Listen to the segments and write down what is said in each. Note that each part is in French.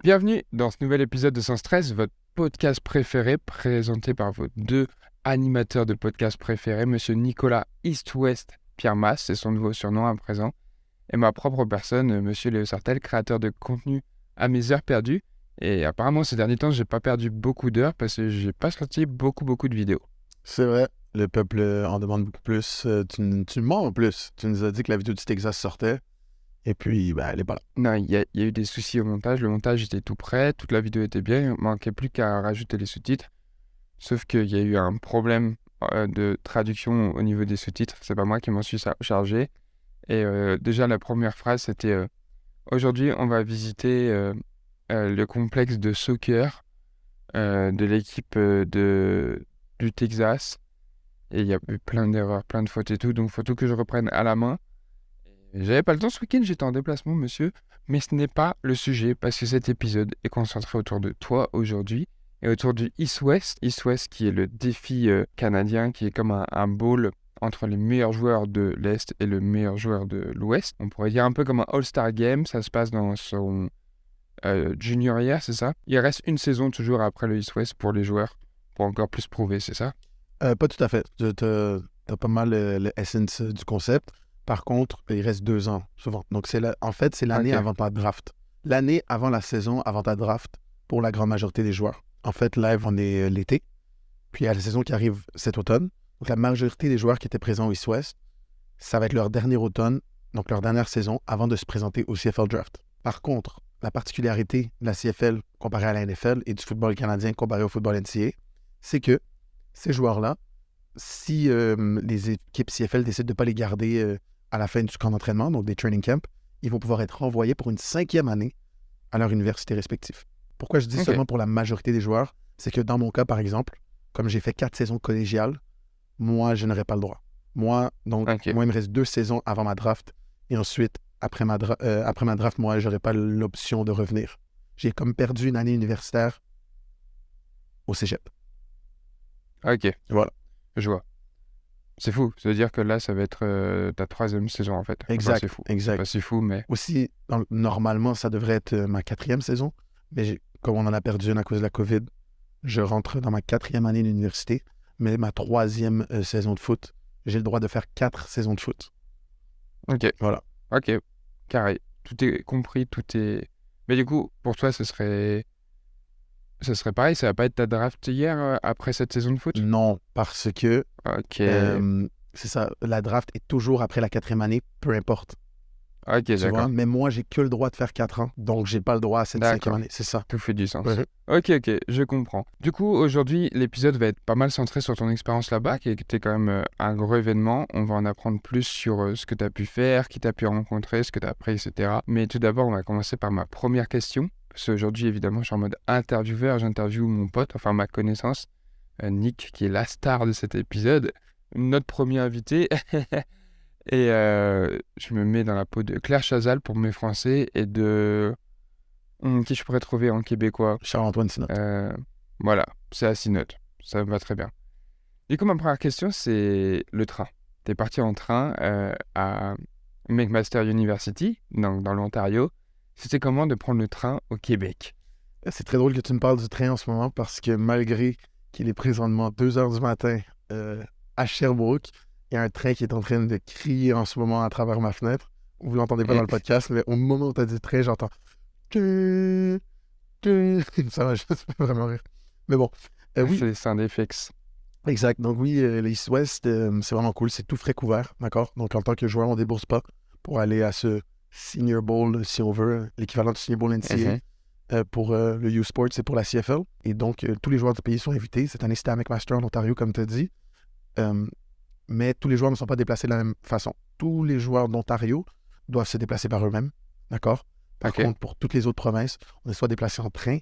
Bienvenue dans ce nouvel épisode de Sans Stress, votre podcast préféré, présenté par vos deux animateurs de podcast préférés, Monsieur Nicolas East-West Pierre-Mas, c'est son nouveau surnom à présent, et ma propre personne, Monsieur Léo Sartel, créateur de contenu à mes heures perdues. Et apparemment, ces derniers temps, j'ai pas perdu beaucoup d'heures parce que j'ai pas sorti beaucoup de vidéos. C'est vrai, le peuple en demande beaucoup plus. Tu mens en plus. Tu nous as dit que la vidéo du Texas sortait, et puis, elle n'est pas là. Non, il y a eu des soucis au montage. Le montage était tout prêt, toute la vidéo était bien, il manquait plus qu'à rajouter les sous-titres. Sauf qu'il y a eu un problème de traduction au niveau des sous-titres. C'est pas moi qui m'en suis chargé. Et déjà, la première phrase, c'était aujourd'hui, on va visiter le complexe de soccer de l'équipe du Texas. Et il y a eu plein d'erreurs, plein de fautes et tout. Donc, il faut tout que je reprenne à la main. J'avais pas le temps ce week-end, j'étais en déplacement, monsieur. Mais ce n'est pas le sujet parce que cet épisode est concentré autour de toi aujourd'hui et autour du East-West. East-West qui est le défi canadien, qui est comme un bowl entre les meilleurs joueurs de l'Est et le meilleur joueur de l'Ouest. On pourrait dire un peu comme un All-Star Game, ça se passe dans son junior year, c'est ça? Il reste une saison toujours après le East-West pour les joueurs, pour encore plus prouver, c'est ça? Pas tout à fait. T'as pas mal le essence du concept. Par contre, il reste 2 ans, souvent. Donc, c'est l'année Ok. avant ta draft. L'année avant la saison, avant ta draft, pour la grande majorité des joueurs. En fait, live, on est l'été. Puis, il y a la saison qui arrive cet automne. Donc, la majorité des joueurs qui étaient présents au East-West, ça va être leur dernier automne, donc leur dernière saison, avant de se présenter au CFL Draft. Par contre, la particularité de la CFL comparée à la NFL et du football canadien comparé au football NCAA, c'est que ces joueurs-là, si les équipes CFL décident de ne pas les garder à la fin du camp d'entraînement, donc des training camps, ils vont pouvoir être renvoyés pour une 5e année à leur université respective. Pourquoi je dis Ok. seulement pour la majorité des joueurs? C'est que dans mon cas, par exemple, comme j'ai fait 4 saisons collégiales, moi, je n'aurais pas le droit. Moi, il me reste 2 saisons avant ma draft, et ensuite, après ma draft, moi, je n'aurais pas l'option de revenir. J'ai comme perdu une année universitaire au cégep. Ok. Voilà. Je vois. C'est fou. Ça veut dire que là, ça va être ta 3e saison, en fait. Enfin, Exact, c'est fou. C'est exact. pas si fou, mais... Aussi, normalement, ça devrait être ma 4e saison, mais comme on en a perdu une à cause de la COVID, je rentre dans ma 4e année d'université, mais ma 3e saison de foot, j'ai le droit de faire 4 saisons de foot. Ok. Voilà. Ok. Carré. Tout est compris, tout est... Mais du coup, pour toi, ce serait pareil, ça va pas être ta draft hier, après cette saison de foot? Non, parce que Ok. c'est ça, la draft est toujours après la 4e année, peu importe. Ok, Tu vois, d'accord. mais moi, j'ai que le droit de faire 4 ans, donc j'ai pas le droit à cette 5e D'accord. année, c'est ça. Tout fait du sens. Ouais. Ok, je comprends. Du coup, aujourd'hui, l'épisode va être pas mal centré sur ton expérience là-bas, qui était quand même un gros événement. On va en apprendre plus sur ce que tu as pu faire, qui t'as pu rencontrer, ce que tu as appris, etc. Mais tout d'abord, on va commencer par ma première question. Parce qu'aujourd'hui, évidemment, je suis en mode intervieweur. J'interviewe mon pote, enfin ma connaissance, Nick, qui est la star de cet épisode, notre premier invité. Et je me mets dans la peau de Claire Chazal pour mes Français et de... qui je pourrais trouver en québécois? Charles-Antoine Sinot. Voilà, c'est à 6 notes. Ça me va très bien. Du coup, ma première question, c'est le train. T'es parti en train à McMaster University, dans l'Ontario. C'était comment de prendre le train au Québec? C'est très drôle que tu me parles du train en ce moment parce que malgré qu'il est présentement 2 heures du matin à Sherbrooke, il y a un train qui est en train de crier en ce moment à travers ma fenêtre. Vous ne l'entendez pas dans le podcast, mais au moment où tu as dit train, j'entends tu, tu. Ça m'a juste fait vraiment rire. Mais bon, oui, C'est Sound Effects. exact. Donc oui, l'East West, c'est vraiment cool. C'est tout frais couvert, d'accord? Donc en tant que joueur, on ne débourse pas pour aller à ce Senior Bowl, si on veut, l'équivalent du Senior Bowl NCAA. Pour le U-Sport, c'est pour la CFL. Et donc, tous les joueurs du pays sont invités. Cette année, c'était à McMaster en Ontario, comme tu as dit. Mais tous les joueurs ne sont pas déplacés de la même façon. Tous les joueurs d'Ontario doivent se déplacer par eux-mêmes. D'accord? Par contre, pour toutes les autres provinces, on est soit déplacé en train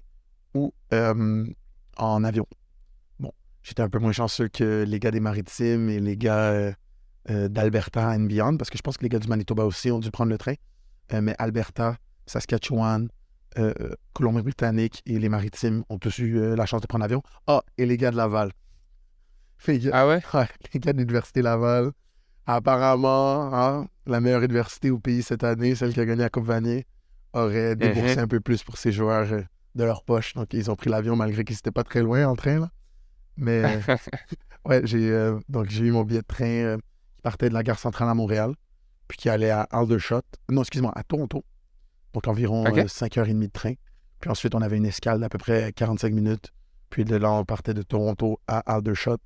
ou en avion. Bon, j'étais un peu moins chanceux que les gars des Maritimes et les gars d'Alberta and beyond, parce que je pense que les gars du Manitoba aussi ont dû prendre le train. Mais Alberta, Saskatchewan, Colombie-Britannique et les Maritimes ont tous eu la chance de prendre l'avion. Ah, et les gars de Laval. Ah ouais? Ouais, les gars de l'Université Laval. Apparemment, la meilleure université au pays cette année, celle qui a gagné la Coupe Vanier, aurait déboursé un peu plus pour ses joueurs de leur poche. Donc, ils ont pris l'avion malgré qu'ils n'étaient pas très loin en train, là. Mais, ouais, donc j'ai eu mon billet de train qui partait de la gare centrale à Montréal, puis qui allait à Aldershot. Non, excuse-moi, à Toronto. Donc, environ Ok. 5h30 de train. Puis ensuite, on avait une escale d'à peu près 45 minutes. Puis de là, on partait de Toronto à Aldershot.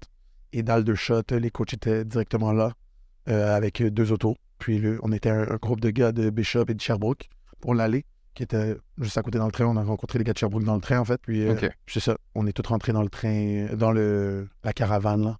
Et d'Aldershot, les coachs étaient directement là, avec 2 autos. Puis on était un groupe de gars de Bishop et de Sherbrooke pour l'aller, qui était juste à côté dans le train. On a rencontré les gars de Sherbrooke dans le train, en fait. Puis Ok. c'est ça, on est tous rentrés dans le train, dans la caravane, là.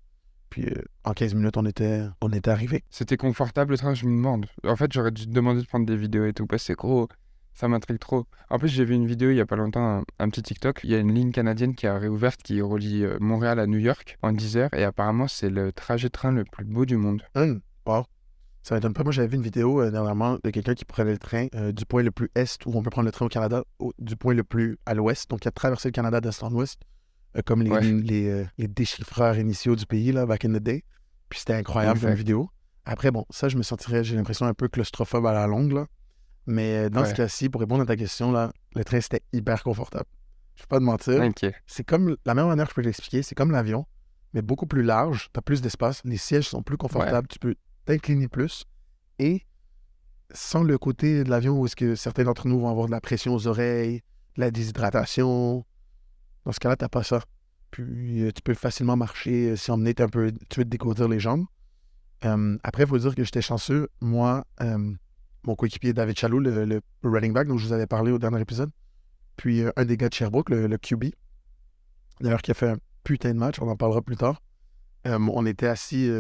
Puis en 15 minutes, on était arrivés. C'était confortable le train, je me demande. En fait, j'aurais dû te demander de prendre des vidéos et tout, parce que c'est gros. Ça m'intrigue trop. En plus, j'ai vu une vidéo il y a pas longtemps, un petit TikTok. Il y a une ligne canadienne qui a réouverte qui relie Montréal à New York en 10 heures. Et apparemment, c'est le trajet de train le plus beau du monde. Wow. Ça m'étonne pas. Moi, j'avais vu une vidéo dernièrement de quelqu'un qui prenait le train du point le plus est où on peut prendre le train au Canada, du point le plus à l'ouest. Donc, il a traversé le Canada d'est en ouest, comme Ouais, les déchiffreurs initiaux du pays, là, back in the day. Puis c'était incroyable comme exact. vidéo. Après, bon, ça, je me sentirais, j'ai l'impression, un peu claustrophobe à la longue, là. Mais dans ce Ouais, cas-ci, pour répondre à ta question, là, le train, c'était hyper confortable. Je ne vais pas te mentir. ok. C'est comme, la meilleure manière que je peux l'expliquer, c'est comme l'avion, mais beaucoup plus large. Tu as plus d'espace. Les sièges sont plus Ouais, confortables. Tu peux t'incliner plus. Et sans le côté de l'avion où est-ce que certains d'entre nous vont avoir de la pression aux oreilles, de la déshydratation, dans ce cas-là, tu n'as pas ça. Puis tu peux facilement marcher si emmener, tu veux te décourdir les jambes. Après, il faut dire que j'étais chanceux. Moi, mon coéquipier David Chalou, le running back dont je vous avais parlé au dernier épisode, puis un des gars de Sherbrooke, le QB, d'ailleurs qui a fait un putain de match, on en parlera plus tard. On était assis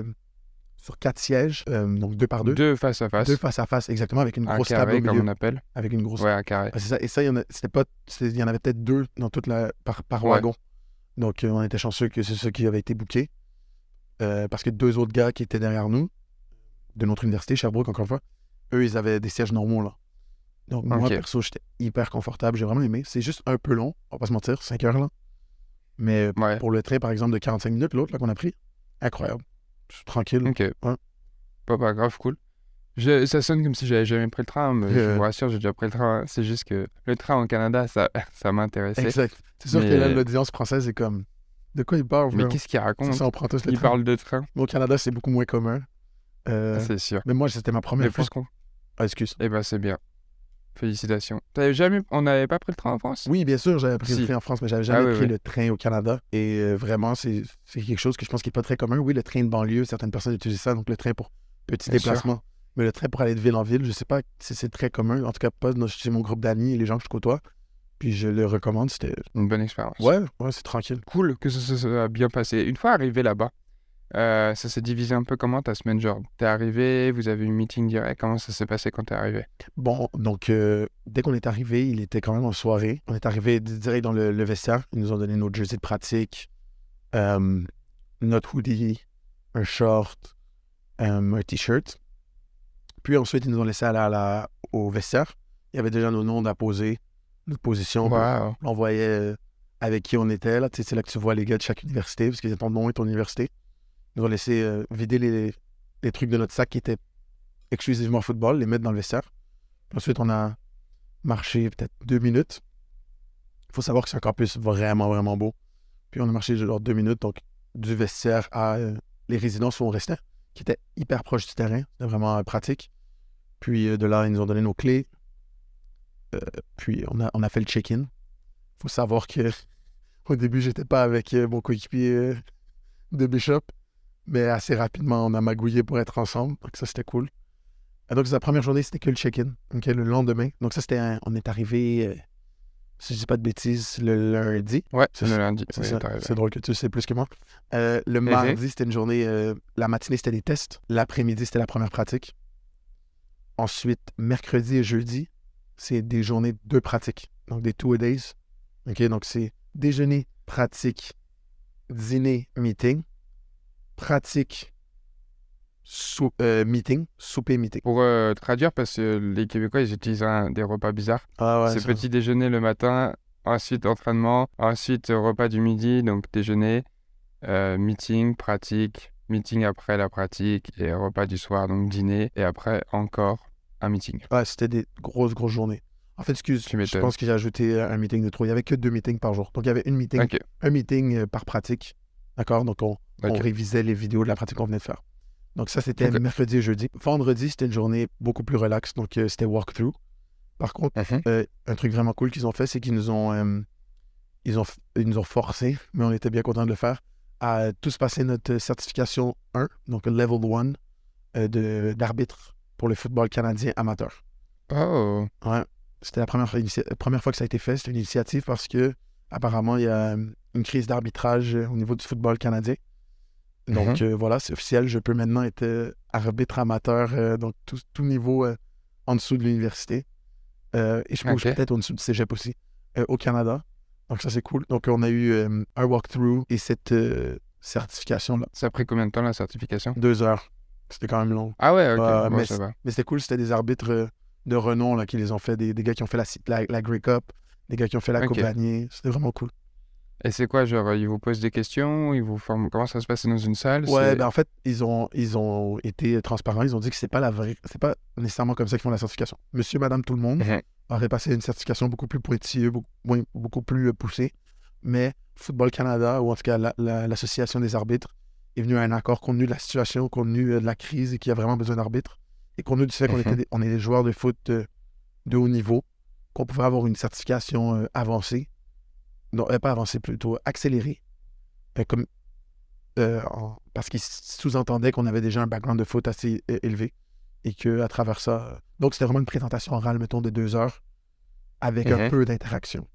sur 4 sièges, donc 2 par 2, deux face à 2 face. face à face, exactement, avec une Un grosse table au carré, comme milieu. on appelle. Avec une grosse. Ouais, un carré. C'est ça. Et ça, il y en avait peut-être 2 dans toute par Ouais, wagon. Donc, on était chanceux que c'est ça qui avait été booké. Parce que 2 autres gars qui étaient derrière nous, de notre université, Sherbrooke, encore une fois, eux, ils avaient des sièges normaux, là. Donc, moi, ok. perso, j'étais hyper confortable. J'ai vraiment aimé. C'est juste un peu long, on va pas se mentir, 5 heures, là. Mais Ouais, pour le train, par exemple, de 45 minutes, l'autre, là, qu'on a pris, incroyable. Je suis tranquille. ok. Ouais. Pas grave, cool. Ça sonne comme si j'avais jamais pris le train, mais je vous rassure, j'ai déjà pris le train. C'est juste que le train au Canada, ça, ça m'intéressait. Exact. C'est sûr que là, Mais, l'audience française est comme, de quoi il parle, mais frère? qu'est-ce qu'il C'est ça, raconte? on prend tous le Il train. parle de train, Mais au Canada, c'est beaucoup moins commun. c'est sûr. Mais moi, c'était ma Mais première fois. plus qu'on... Ah, excuse. Eh ben, c'est bien. Félicitations. On n'avait pas pris le train en France? Oui, bien sûr, j'avais pris le Si. train en France, mais j'avais Ah jamais oui, pris oui. le train au Canada. Et vraiment, c'est quelque chose que je pense qui n'est pas très commun. Oui, le train de banlieue, certaines personnes utilisent ça, donc le train pour petits Bien sûr. déplacements. Mais le train pour aller de ville en ville, je sais pas si c'est très commun. En tout cas, pas chez mon groupe d'amis et les gens que je côtoie. Puis je le recommande, c'était... Une bonne expérience. Ouais, c'est tranquille. Cool que ça soit bien passé. Une fois arrivé là-bas, ça s'est divisé un peu comment ta semaine, genre? T'es arrivé, vous avez eu un meeting direct, comment ça s'est passé quand t'es arrivé? Bon, donc, dès qu'on est arrivé, il était quand même en soirée. On est arrivé direct dans le vestiaire. Ils nous ont donné nos jerseys de pratique, notre hoodie, un short, un t-shirt. Puis ensuite, ils nous ont laissé aller au vestiaire. Il y avait déjà nos noms d'apposer, notre position. Puis Waouh. on voyait avec qui on était. Là. Tu sais, c'est là que tu vois les gars de chaque université, parce qu'ils ont ton nom et ton université. Ils nous ont laissé vider les trucs de notre sac qui étaient exclusivement football, les mettre dans le vestiaire. Puis ensuite, on a marché peut-être 2 minutes. Il faut savoir que c'est un campus vraiment, vraiment beau. Puis on a marché genre 2 minutes, donc du vestiaire à les résidences où on restait, qui était hyper proche du terrain. C'était vraiment pratique. Puis de là, ils nous ont donné nos clés. Puis on a fait le check-in. Il faut savoir que au début, j'étais pas avec mon coéquipier de Bishop, mais assez rapidement, on a magouillé pour être ensemble. Donc ça, c'était cool. Et donc, la première journée, c'était que le check-in. OK, le lendemain. Donc ça, on est arrivé, si je dis pas de bêtises, le lundi. Ouais, C'est le lundi. c'est Oui, ça. t'es arrivé. C'est drôle que tu le sais plus que moi. Le mardi, c'était une journée... la matinée, c'était des tests. L'après-midi, c'était la première pratique. Ensuite, mercredi et jeudi, c'est des journées de pratique. Donc, des two-a-days. OK, donc c'est déjeuner, pratique, dîner, meeting, pratique, meeting, souper, meeting. Pour traduire, parce que les Québécois, ils utilisent des repas bizarres. Ah ouais, C'est ça. petit déjeuner le matin, ensuite entraînement, ensuite repas du midi, donc déjeuner, meeting, pratique, meeting après la pratique et repas du soir, donc dîner, et après encore un meeting. Ouais, c'était des grosses journées. En fait, excuse, Tu je m'étonnes. pense que j'ai ajouté un meeting de trop. Il n'y avait que 2 meetings par jour. Donc, il y avait Ok, un meeting par pratique. D'accord? Donc, on ok, révisait les vidéos de la pratique qu'on venait de faire. Donc, ça, c'était ok. mercredi et jeudi. Vendredi, c'était une journée beaucoup plus relaxe. Donc, c'était walkthrough. Par contre, Mhm, un truc vraiment cool qu'ils ont fait, c'est qu'ils ils nous ont forcé, mais on était bien contents de le faire, à tous passer notre certification 1, donc level 1 d'arbitre pour le football canadien amateur. Oh, Ouais. C'était la première fois que ça a été fait. C'était une initiative parce que apparemment il y a une crise d'arbitrage au niveau du football canadien. mhm, Donc voilà, c'est officiel. Je peux maintenant être arbitre amateur, donc tout niveau en dessous de l'université. Et je bouge ok. peut-être au-dessous du cégep aussi, au Canada. Donc ça, c'est cool. Donc on a eu un walkthrough et cette certification-là. Ça a pris combien de temps la certification? 2 heures. C'était quand même long. Ah ouais, ok, bon, Mais, ça va. mais c'était cool. C'était des arbitres de renom là, qui les ont fait. Des gars qui ont fait la Grey Cup, des gars qui ont fait la Coupe Ok. Vanier. C'était vraiment cool. Et c'est quoi, genre, ils vous posent des questions, ils vous forment... Comment ça se passe? C'est dans une salle? Ouais, C'est... ben en fait, ils ont été transparents. Ils ont dit que c'est pas nécessairement comme ça qu'ils font la certification. Monsieur, madame, tout le monde Mhm, aurait passé une certification beaucoup plus pointilleuse, beaucoup plus poussée. Mais Football Canada, ou en tout cas l'association des arbitres, est venue à un accord compte tenu de la situation, compte tenu de la crise et qu'il y a vraiment besoin d'arbitres. Et compte tenu du fait qu'on mhm, on est des joueurs de foot de haut niveau, qu'on pouvait avoir une certification avancée, non, pas avancée, plutôt accélérée, comme parce qu'il sous-entendait qu'on avait déjà un background de foot assez élevé et qu'à travers ça... donc, c'était vraiment une présentation orale, mettons, de 2 heures avec un mhm. peu d'interaction.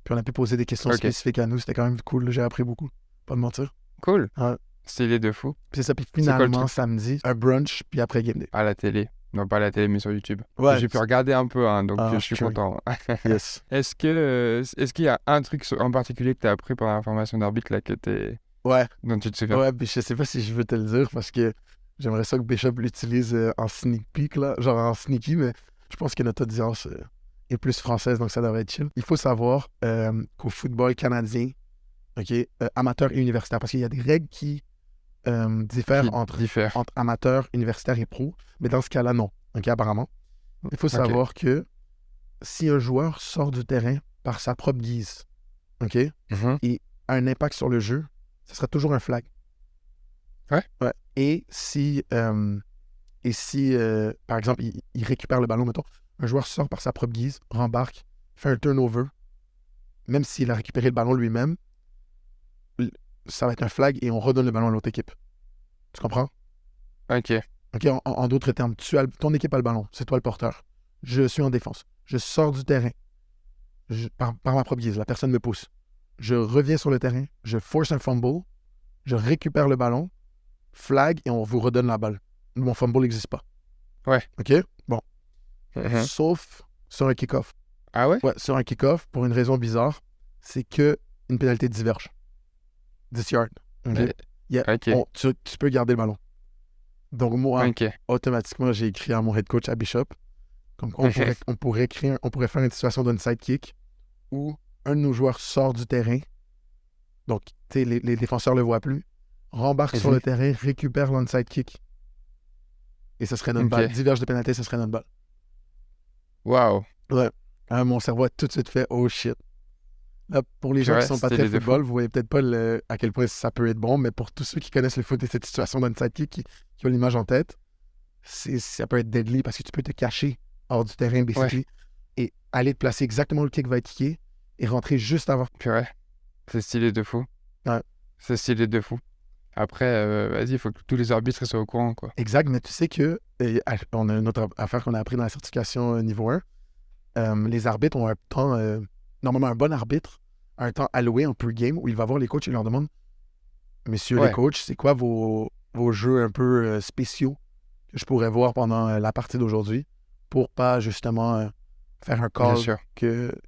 Puis on a pu poser des questions Ok, spécifiques à nous. C'était quand même cool. Là, j'ai appris beaucoup. Pas de mentir. cool. Ouais. Stylé de fou. Puis c'est ça. Puis C'est quoi le finalement, truc samedi, un brunch, puis après game day. à la télé? Non, pas à la télé, mais sur YouTube. Ouais. J'ai pu regarder un peu, hein, donc je suis Sure. content. Yes. Est-ce qu'il y a un truc en particulier que tu as appris pendant la formation d'arbitre là, Ouais. dont tu te souviens? Ouais, puis je sais pas si je veux te le dire parce que j'aimerais ça que Bishop l'utilise en sneak peek, là, genre en sneaky, mais je pense que notre audience est plus française, donc ça devrait être chill. Il faut savoir qu'au football canadien, OK, amateur et universitaire, parce qu'il y a des règles qui diffèrent Qui diffère. entre amateur, universitaire et pro, mais dans ce cas-là, non. OK, apparemment. Il faut Ok. savoir que si un joueur sort du terrain par sa propre guise, OK, Mhm. et a un impact sur le jeu, ce sera toujours un flag. Ouais. Ouais. Et si par exemple, il récupère le ballon, mettons, un joueur sort par sa propre guise, rembarque, fait un turnover, même s'il a récupéré le ballon lui-même, ça va être un flag et on redonne le ballon à l'autre équipe. Tu comprends? Ok. OK, en d'autres termes, ton équipe a le ballon, c'est toi le porteur. Je suis en défense. Je sors du terrain par ma propre guise, la personne me pousse. Je reviens sur le terrain, je force un fumble, je récupère le ballon, flag et on vous redonne la balle. Mon fumble n'existe pas. Ouais. OK? Bon. Mhm. Sauf sur un kick-off. Ah ouais? Ouais, sur un kick-off, pour une raison bizarre, c'est que une pénalité diverge. 10 yards. OK? Mais- Ok. Tu peux garder le ballon. Donc moi, Ok. automatiquement, j'ai écrit à mon head coach à Bishop, comme quoi Mhm. on pourrait faire une situation d'un sidekick où un de nos joueurs sort du terrain, donc tu sais, les défenseurs ne le voient plus, rembarque sur le Mhm. terrain, récupère l'onside kick, et ce serait notre balle. Ok. Diverge de pénalité, ce serait notre balle. Waouh. Ouais. Mon cerveau a tout de suite fait « Oh shit ». Là, pour les gens qui Purée, sont pas c'était très les deux fous. football, vous voyez peut-être pas à quel point ça peut être bon, mais pour tous ceux qui connaissent le foot et cette situation d'onside kick, qui ont l'image en tête, ça peut être deadly parce que tu peux te cacher hors du terrain, Ouais. basically, et aller te placer exactement où le kick va être kické et rentrer juste avant. Purée. C'est stylé de fou. Ouais. C'est stylé de fou. Après, vas-y, il faut que tous les arbitres soient au courant, quoi. Exact, mais tu sais que on a une autre affaire qu'on a appris dans la certification niveau 1. Les arbitres ont un temps, normalement un bon arbitre, a un temps alloué en pre-game où il va voir les coachs et leur demande Messieurs les Ouais, coachs, c'est quoi vos jeux un peu spéciaux que je pourrais voir pendant la partie d'aujourd'hui pour pas justement faire un bien call, sûr.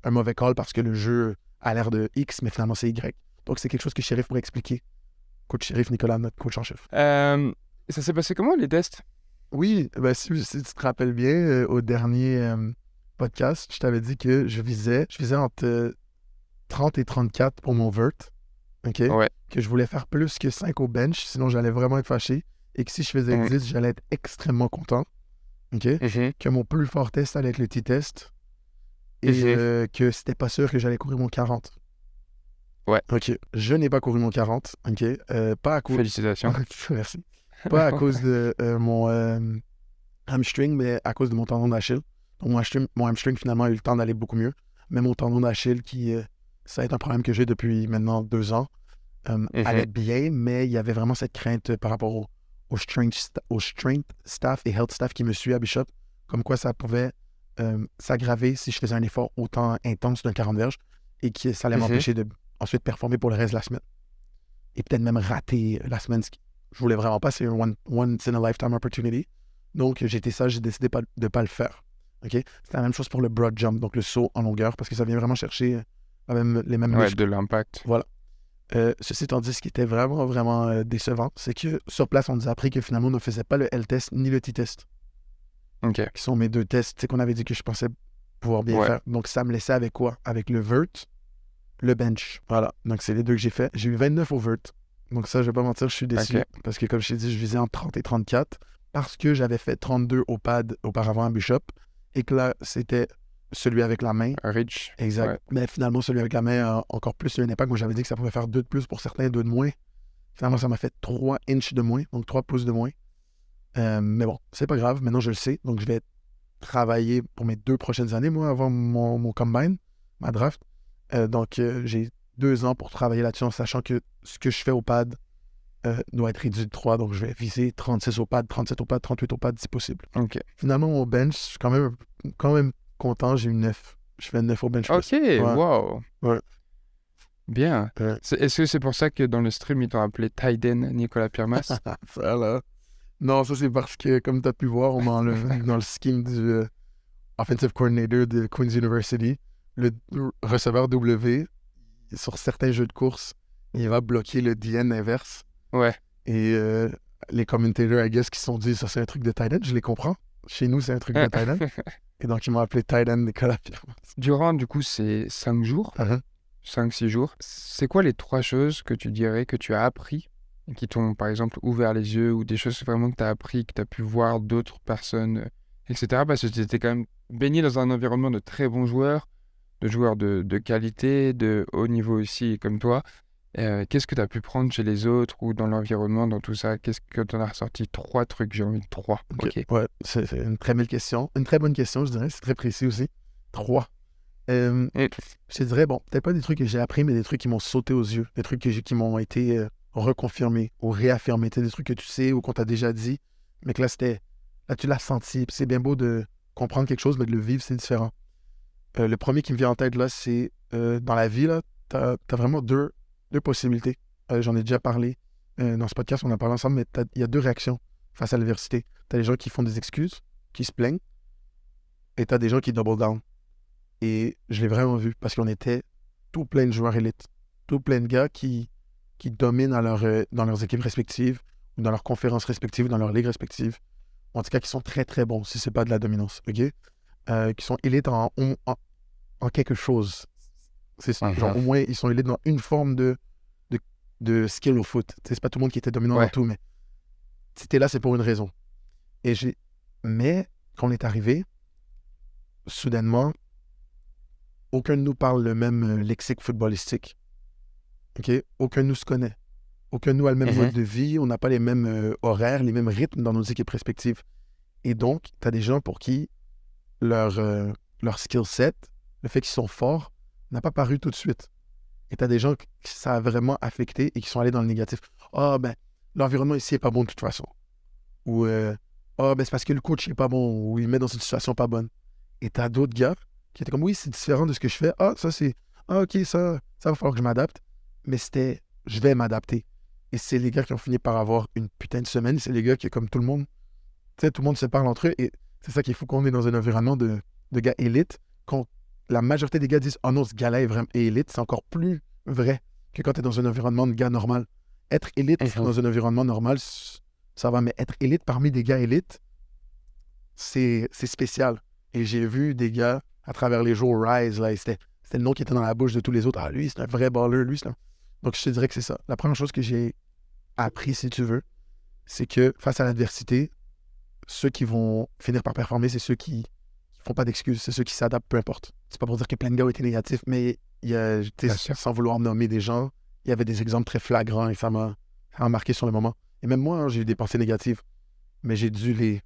un mauvais call parce que le jeu a l'air de X, mais finalement c'est Y. Donc c'est quelque chose que Sheriff pourrait expliquer. Coach Sheriff Nicolas, notre coach en chef. Ça s'est passé comment, les tests? Oui, ben, si tu te rappelles bien, au dernier podcast, je t'avais dit que je visais entre 30 et 34 pour mon vert, OK? Ouais. Que je voulais faire plus que 5 au bench, sinon j'allais vraiment être fâché. Et que si je faisais Mhm. 10, j'allais être extrêmement content, OK? Mhm. Que mon plus fort test allait être le T-test. et que c'était pas sûr que j'allais courir mon 40. Ouais. OK. Je n'ai pas couru mon 40. OK. Pas à cause... Félicitations. Merci. Pas à cause de mon hamstring, mais à cause de mon tendon d'Achille. Donc, mon hamstring, finalement, a eu le temps d'aller beaucoup mieux. Mais mon tendon d'Achille, ça a été un problème que j'ai depuis maintenant 2 ans, allait bien, mais il y avait vraiment cette crainte par rapport au strength staff et health staff qui me suit à Bishop, comme quoi ça pouvait s'aggraver si je faisais un effort autant intense d'un 40 verges et que ça allait m'empêcher de ensuite performer pour le reste de la semaine. Et peut-être même rater la semaine. Je voulais vraiment pas, c'est un once in a lifetime opportunity. Donc j'ai décidé de ne pas le faire. Okay? C'est la même chose pour le broad jump, donc le saut en longueur, parce que ça vient vraiment chercher les mêmes muscles. De l'impact. Voilà. Ceci étant dit, ce qui était vraiment, vraiment décevant, c'est que sur place, on nous a appris que finalement, on ne faisait pas le L-test ni le T-test. OK. Qui sont mes 2 tests qu'on avait dit que je pensais pouvoir bien faire. Donc ça me laissait avec quoi? Avec le vert, le bench. Voilà. Donc c'est les 2 que j'ai fait. J'ai eu 29 au vert. Donc ça, je vais pas mentir, je suis déçu. OK. Parce que comme je t'ai dit, je visais entre 30 et 34. Parce que j'avais fait 32 au pad auparavant à Bishop. Et que là, c'était celui avec la main. Rich. Exact. Ouais. Mais finalement, celui avec la main a encore plus eu un impact. Moi, j'avais dit que ça pouvait faire 2 de plus pour certains, 2 de moins. Finalement, ça m'a fait 3 inches de moins, donc 3 pouces de moins. Mais bon, c'est pas grave. Maintenant, je le sais. Donc, je vais travailler pour mes 2 prochaines années, moi, avant mon combine, ma draft. Donc, j'ai 2 ans pour travailler là-dessus en sachant que ce que je fais au pad doit être réduit de 3. Donc, je vais viser 36 au pad, 37 au pad, 38 au pad si possible. OK. Finalement, mon bench, je suis quand même content. J'ai eu 9. Je fais 9 au bench press. OK, wow. Ouais. Bien. Est-ce que c'est pour ça que dans le stream, ils t'ont appelé Tyden Nicolas Pirmas? Ça, là. Non, ça, c'est parce que, comme tu as pu voir, dans le scheme du Offensive Coordinator de Queen's University, le receveur W, sur certains jeux de course, il va bloquer le DN inverse. Ouais. Et les commentators, I guess, qui se sont dit, ça, c'est un truc de tight end, je les comprends. Chez nous, c'est un truc de tight end. Et donc, ils m'ont appelé tight end Nicolas Pirmas. Durant, du coup, ces 5 jours, 5-6 jours, c'est quoi les 3 choses que tu dirais que tu as appris et qui t'ont, par exemple, ouvert les yeux ou des choses vraiment que tu as appris, que tu as pu voir d'autres personnes, etc. Parce que tu étais quand même baigné dans un environnement de très bons joueurs, de joueurs de qualité, de haut niveau aussi, comme toi. Qu'est-ce que tu as pu prendre chez les autres ou dans l'environnement, dans tout ça? Qu'est-ce que tu en as ressorti? 3 trucs, j'ai envie de 3. OK. Ouais, c'est une très belle question. Une très bonne question, je dirais. C'est très précis aussi. 3. Je te dirais, bon, peut-être pas des trucs que j'ai appris, mais des trucs qui m'ont sauté aux yeux. Des trucs qui m'ont été reconfirmés ou réaffirmés. Des trucs que tu sais ou qu'on t'a déjà dit, mais que là, tu l'as senti. Puis c'est bien beau de comprendre quelque chose, mais de le vivre, c'est différent. Le premier qui me vient en tête, là, c'est dans la vie, là, t'as vraiment deux possibilités. J'en ai déjà parlé dans ce podcast, on en a parlé ensemble, mais il y a 2 réactions face à l'adversité. T'as des gens qui font des excuses, qui se plaignent, et t'as des gens qui double down. Et je l'ai vraiment vu, parce qu'on était tout plein de joueurs élites, tout plein de gars qui dominent dans leurs équipes respectives, ou dans leurs conférences respectives, ou dans leurs ligues respectives. En tout cas, qui sont très, très bons, si c'est pas de la dominance, OK? Qui sont élites en quelque chose. Genre, au moins, ils sont élites dans une forme de skill au foot. C'est pas tout le monde qui était dominant dans tout, mais si t'es là, c'est pour une raison. Mais, quand on est arrivé, soudainement, aucun de nous parle le même lexique footballistique. Okay? Aucun de nous se connaît. Aucun de nous a le même mode de vie. On n'a pas les mêmes horaires, les mêmes rythmes dans nos équipes respectives. Et donc, tu as des gens pour qui leur skill set, le fait qu'ils sont forts, n'a pas paru tout de suite. Et tu as des gens qui ça a vraiment affecté et qui sont allés dans le négatif. Ah, ben, l'environnement ici n'est pas bon de toute façon. Ou, ben, c'est parce que le coach n'est pas bon ou il met dans une situation pas bonne. Et tu as d'autres gars qui étaient comme, oui, c'est différent de ce que je fais. Ah, ça, c'est... Ah, OK, ça va falloir que je m'adapte. Mais c'était, je vais m'adapter. Et c'est les gars qui ont fini par avoir une putain de semaine. C'est les gars qui, comme tout le monde, tu sais, tout le monde se parle entre eux. Et c'est ça qu'il faut qu'on est dans un environnement de gars élites. Quand la majorité des gars disent, oh non, ce gars-là est vraiment élite, c'est encore plus vrai que quand tu es dans un environnement de gars normal. Être élite dans un environnement normal, ça va. Mais être élite parmi des gars élites, c'est spécial. Et j'ai vu des gars à travers les jours Rise, là, c'était le nom qui était dans la bouche de tous les autres. Ah, lui, c'est un vrai baller, lui, c'est un... Donc, je te dirais que c'est ça. La première chose que j'ai appris, si tu veux, c'est que face à l'adversité, ceux qui vont finir par performer, c'est ceux qui font pas d'excuses. C'est ceux qui s'adaptent, peu importe. C'est pas pour dire que plein de gars ont été négatifs, mais Bien sûr. sans vouloir nommer des gens, il y avait des exemples très flagrants et ça m'a marqué sur le moment. Et même moi, hein, j'ai eu des pensées négatives, mais j'ai dû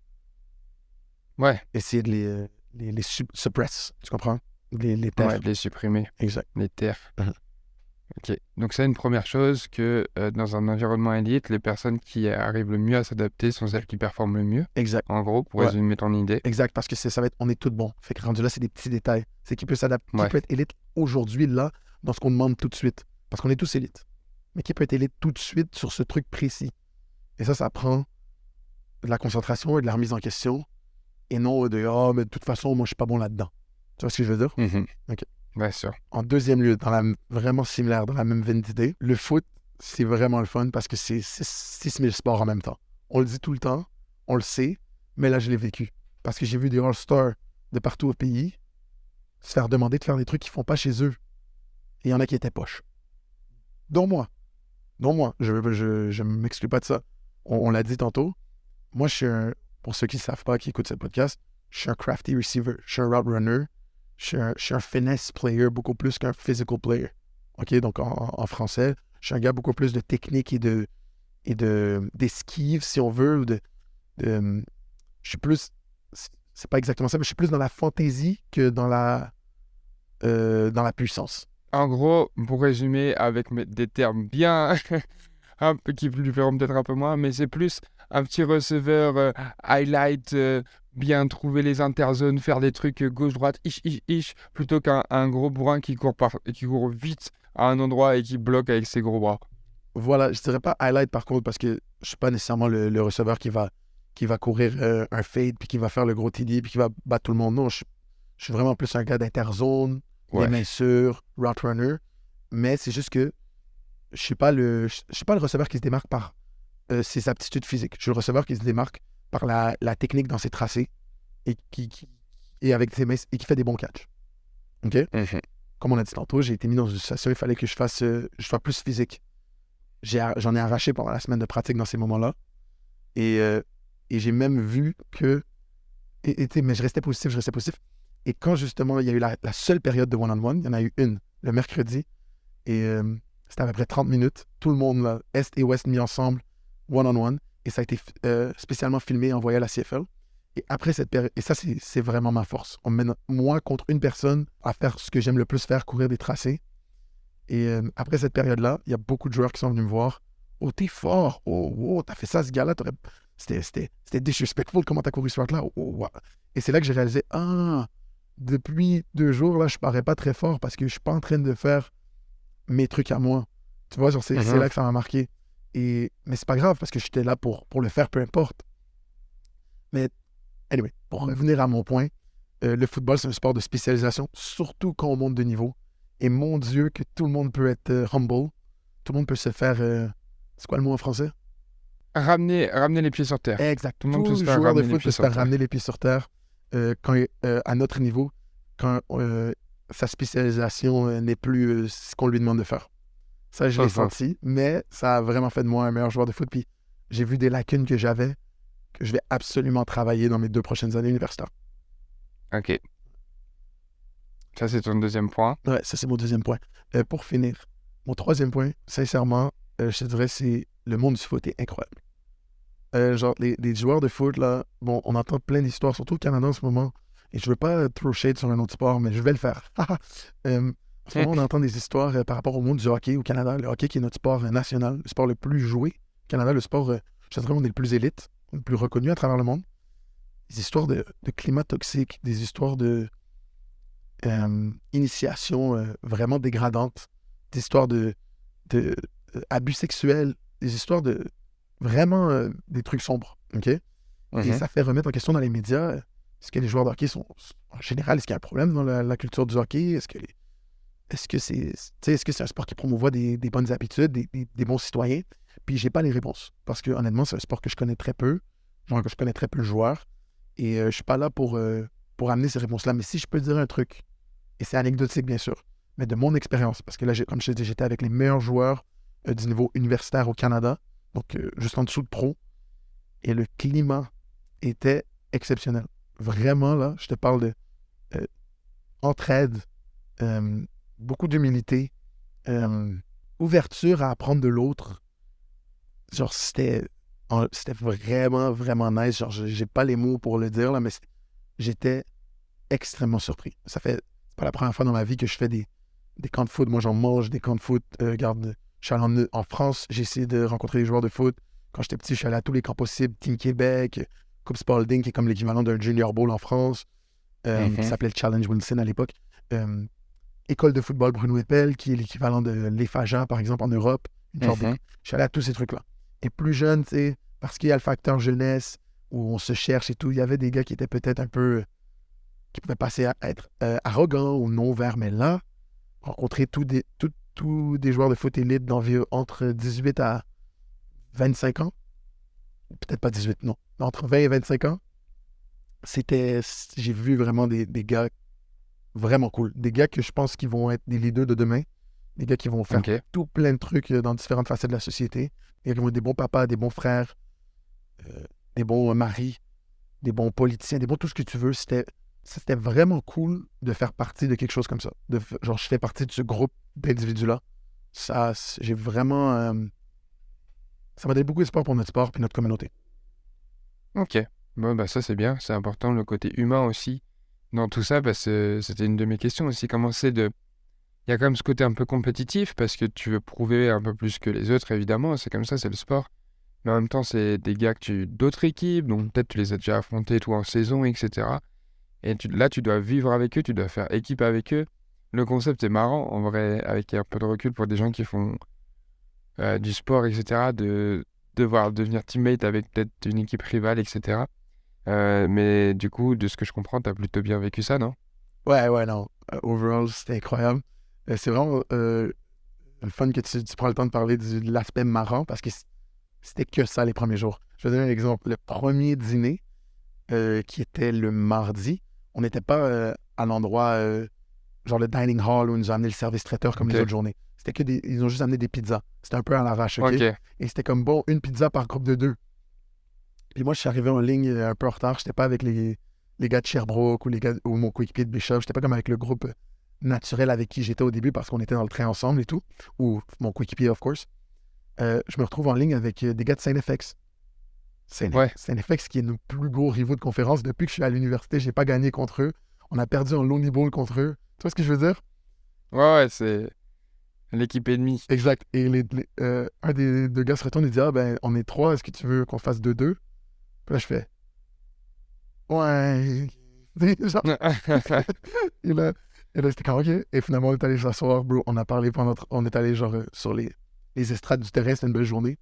Ouais, essayer de les suppress. Tu comprends? Les taire. ouais, de les supprimer, Exact. les taire. Mhm. Ok, donc c'est une première chose que dans un environnement élite, les personnes qui arrivent le mieux à s'adapter sont celles qui performent le mieux. Exact. En gros, pour Ouais. résumer ton idée. Exact, parce que ça va être, on est tous bons. Fait que rendu là, c'est des petits détails. C'est qui peut s'adapter, qui Ouais. peut être élite aujourd'hui, là, dans ce qu'on demande tout de suite. Parce qu'on est tous élites. Mais qui peut être élite tout de suite sur ce truc précis. Et ça prend de la concentration et de la remise en question. Et non de « Ah, mais de toute façon, moi, je suis pas bon là-dedans. » Tu vois ce que je veux dire? Mhm. Ok. Bien sûr. En deuxième lieu, vraiment similaire, dans la même veine d'idée, le foot, c'est vraiment le fun parce que c'est 6000 sports en même temps. On le dit tout le temps, on le sait, mais là, je l'ai vécu. Parce que j'ai vu des All-Stars de partout au pays se faire demander de faire des trucs qu'ils font pas chez eux. Et il y en a qui étaient poches. Dont moi. Je m'exclus pas de ça. On l'a dit tantôt. Moi, pour ceux qui ne savent pas, qui écoutent ce podcast, je suis un crafty receiver. Je suis un route runner. Je suis un finesse player beaucoup plus qu'un physical player. OK? Donc, en français, je suis un gars beaucoup plus de technique et d'esquive, si on veut. Je suis plus... C'est pas exactement ça, mais je suis plus dans la fantaisie que dans la puissance. En gros, pour résumer avec des termes bien qui lui feront peut-être un peu moins, mais c'est plus un petit receveur highlight, bien trouver les interzones, faire des trucs gauche-droite, plutôt qu'un gros bourrin qui court vite à un endroit et qui bloque avec ses gros bras. Voilà, je dirais pas highlight par contre, parce que je suis pas nécessairement le receveur qui va courir un fade, puis qui va faire le gros TD, puis qui va battre tout le monde. Non, je suis vraiment plus un gars d'interzone, les Ouais. mains sûres, route runner. Mais c'est juste que je suis pas le receveur qui se démarque par ses aptitudes physiques. Je suis le receveur qui se démarque par la technique dans ses tracés et et avec ses mains et qui fait des bons catchs. OK? Mhm. Comme on a dit tantôt, j'ai été mis dans une situation où il fallait que je sois plus physique. J'en ai arraché pendant la semaine de pratique dans ces moments-là. Et j'ai même vu que... mais je restais positif. Et quand justement, il y a eu la seule période de one-on-one, il y en a eu une, le mercredi, et c'était à peu près 30 minutes. Tout le monde, là, Est et Ouest mis ensemble, one-on-one. Et ça a été spécialement filmé et envoyé à la CFL. Et après cette période... Et ça, c'est vraiment ma force. On me met moi contre une personne à faire ce que j'aime le plus faire, courir des tracés. Et après cette période-là, il y a beaucoup de joueurs qui sont venus me voir. « Oh, t'es fort! Oh, wow, t'as fait ça, ce gars-là! C'était disrespectful comment t'as couru ce route-là! Oh, wow. » Et c'est là que j'ai réalisé « Ah, depuis 2 jours, là, je parais pas très fort parce que je suis pas en train de faire mes trucs à moi. » Tu vois, genre, c'est là que ça m'a marqué. Mais c'est pas grave parce que j'étais là pour le faire, peu importe. Mais, anyway, pour revenir à mon point, le football, c'est un sport de spécialisation, surtout quand on monte de niveau. Et mon Dieu, que tout le monde peut être humble. Tout le monde peut se faire... c'est quoi le mot en français? Ramener les pieds sur terre. Exact. Tout le monde peut se Tout faire joueur de ramener les foot pieds peut se sur faire terre. ramener les pieds sur terre à notre niveau, quand sa spécialisation n'est plus ce qu'on lui demande de faire. Ça, je l'ai senti, mais ça a vraiment fait de moi un meilleur joueur de foot. Puis j'ai vu des lacunes que j'avais, que je vais absolument travailler dans mes 2 prochaines années universitaires. Ok. Ça, c'est ton deuxième point. Ouais, ça, c'est mon deuxième point. Pour finir, mon troisième point, sincèrement, je te dirais, c'est le monde du foot est incroyable. Genre, les joueurs de foot, là, bon, on entend plein d'histoires, surtout au Canada en ce moment. Et je veux pas throw shade sur un autre sport, mais je vais le faire. En ce moment, on entend des histoires par rapport au monde du hockey au Canada. Le hockey qui est notre sport national, le sport le plus joué au Canada, le sport, je te dirais, on est le plus élite, le plus reconnu à travers le monde. Des histoires de climat toxique, des histoires de initiation vraiment dégradante, des histoires de abus sexuels, des histoires de vraiment des trucs sombres, OK? Et ça fait remettre en question dans les médias, est-ce que les joueurs de hockey sont, en général, est-ce qu'il y a un problème dans la culture du hockey? Est-ce que c'est un sport qui promouvoit des bonnes habitudes, des bons citoyens? Puis j'ai pas les réponses, parce que honnêtement, c'est un sport que je connais très peu, genre que je connais très peu le joueur, et je suis pas là pour amener ces réponses-là. Mais si je peux dire un truc, et c'est anecdotique bien sûr, mais de mon expérience, parce que là, comme je te dis, j'étais avec les meilleurs joueurs du niveau universitaire au Canada, donc juste en dessous de pro, et le climat était exceptionnel. Vraiment, là, je te parle de entraide, beaucoup d'humilité, ouverture à apprendre de l'autre. Genre, c'était vraiment, vraiment nice. Genre, j'ai pas les mots pour le dire, là, mais j'étais extrêmement surpris. C'est pas la première fois dans ma vie que je fais des camps de foot. Moi, j'en mange des camps de foot. Regarde, je suis allé en France, j'ai essayé de rencontrer des joueurs de foot. Quand j'étais petit, je suis allé à tous les camps possibles. Team Québec, Coupe Spalding, qui est comme l'équivalent d'un Junior Bowl en France, qui s'appelait le Challenge Wilson à l'époque. École de football Bruno Eppel, qui est l'équivalent de l'EFAJA, par exemple, en Europe. Je suis allé à tous ces trucs-là. Et plus jeune, tu sais, parce qu'il y a le facteur jeunesse, où on se cherche et tout, il y avait des gars qui étaient peut-être un peu... qui pouvaient passer à être arrogants ou non ouverts. Mais là, rencontrer tous des joueurs de foot élite d'environ entre 18 à 25 ans, peut-être pas 18, non, entre 20 et 25 ans, j'ai vu vraiment des gars vraiment cool. Des gars que je pense qu'ils vont être des leaders de demain. Des gars qui vont faire tout plein de trucs dans différentes facettes de la société. Des gars qui vont être des bons papas, des bons frères, des bons maris, des bons politiciens, des bons tout ce que tu veux. C'était vraiment cool de faire partie de quelque chose comme ça. Genre, je fais partie de ce groupe d'individus-là. Ça, j'ai vraiment... ça m'a donné beaucoup d'espoir pour notre sport et notre communauté. Ok. Bon, bah ça c'est bien. C'est important le côté humain aussi dans tout ça, parce que c'était une de mes questions aussi. Comment c'est de... Il y a quand même ce côté un peu compétitif, parce que tu veux prouver un peu plus que les autres, évidemment. C'est comme ça, c'est le sport. Mais en même temps, c'est des gars d'autres équipes, donc peut-être tu les as déjà affrontés, toi, en saison, etc. Et là, tu dois vivre avec eux, tu dois faire équipe avec eux. Le concept est marrant, en vrai, avec un peu de recul pour des gens qui font du sport, etc., de devoir devenir teammate avec peut-être une équipe rivale, etc. Mais du coup, de ce que je comprends, tu as plutôt bien vécu ça, non? Ouais, non. Overall, c'était incroyable. C'est vraiment le fun que tu prends le temps de parler de l'aspect marrant, parce que c'était que ça les premiers jours. Je vais donner un exemple. Le premier dîner, qui était le mardi, on n'était pas à l'endroit, genre le dining hall où ils nous a amené le service traiteur comme les autres journées. C'était ils ont juste amené des pizzas. C'était un peu à l'arrache, OK? Et c'était comme, bon, une pizza par groupe de 2. Et moi, je suis arrivé en ligne un peu en retard. J'étais pas avec les gars de Sherbrooke ou mon coéquipier de Bishop. J'étais pas comme avec le groupe naturel avec qui j'étais au début parce qu'on était dans le train ensemble et tout. Ou mon coéquipier, of course. Je me retrouve en ligne avec des gars de Saint-FX. Saint-FX qui est nos plus gros rivaux de conférence. Depuis que je suis à l'université, j'ai pas gagné contre eux. On a perdu en Lonely Bowl contre eux. Tu vois ce que je veux dire? Ouais, c'est l'équipe ennemie. Exact. Et un des deux gars se retourne et dit, ah ben, on est 3, est-ce que tu veux qu'on fasse 2-2? Puis là, je fais, ouais. Genre, et là, c'était quand OK. Et finalement, on est allé s'asseoir, bro. On a parlé on est allé, genre, sur les estrades du terrain. C'était une belle journée.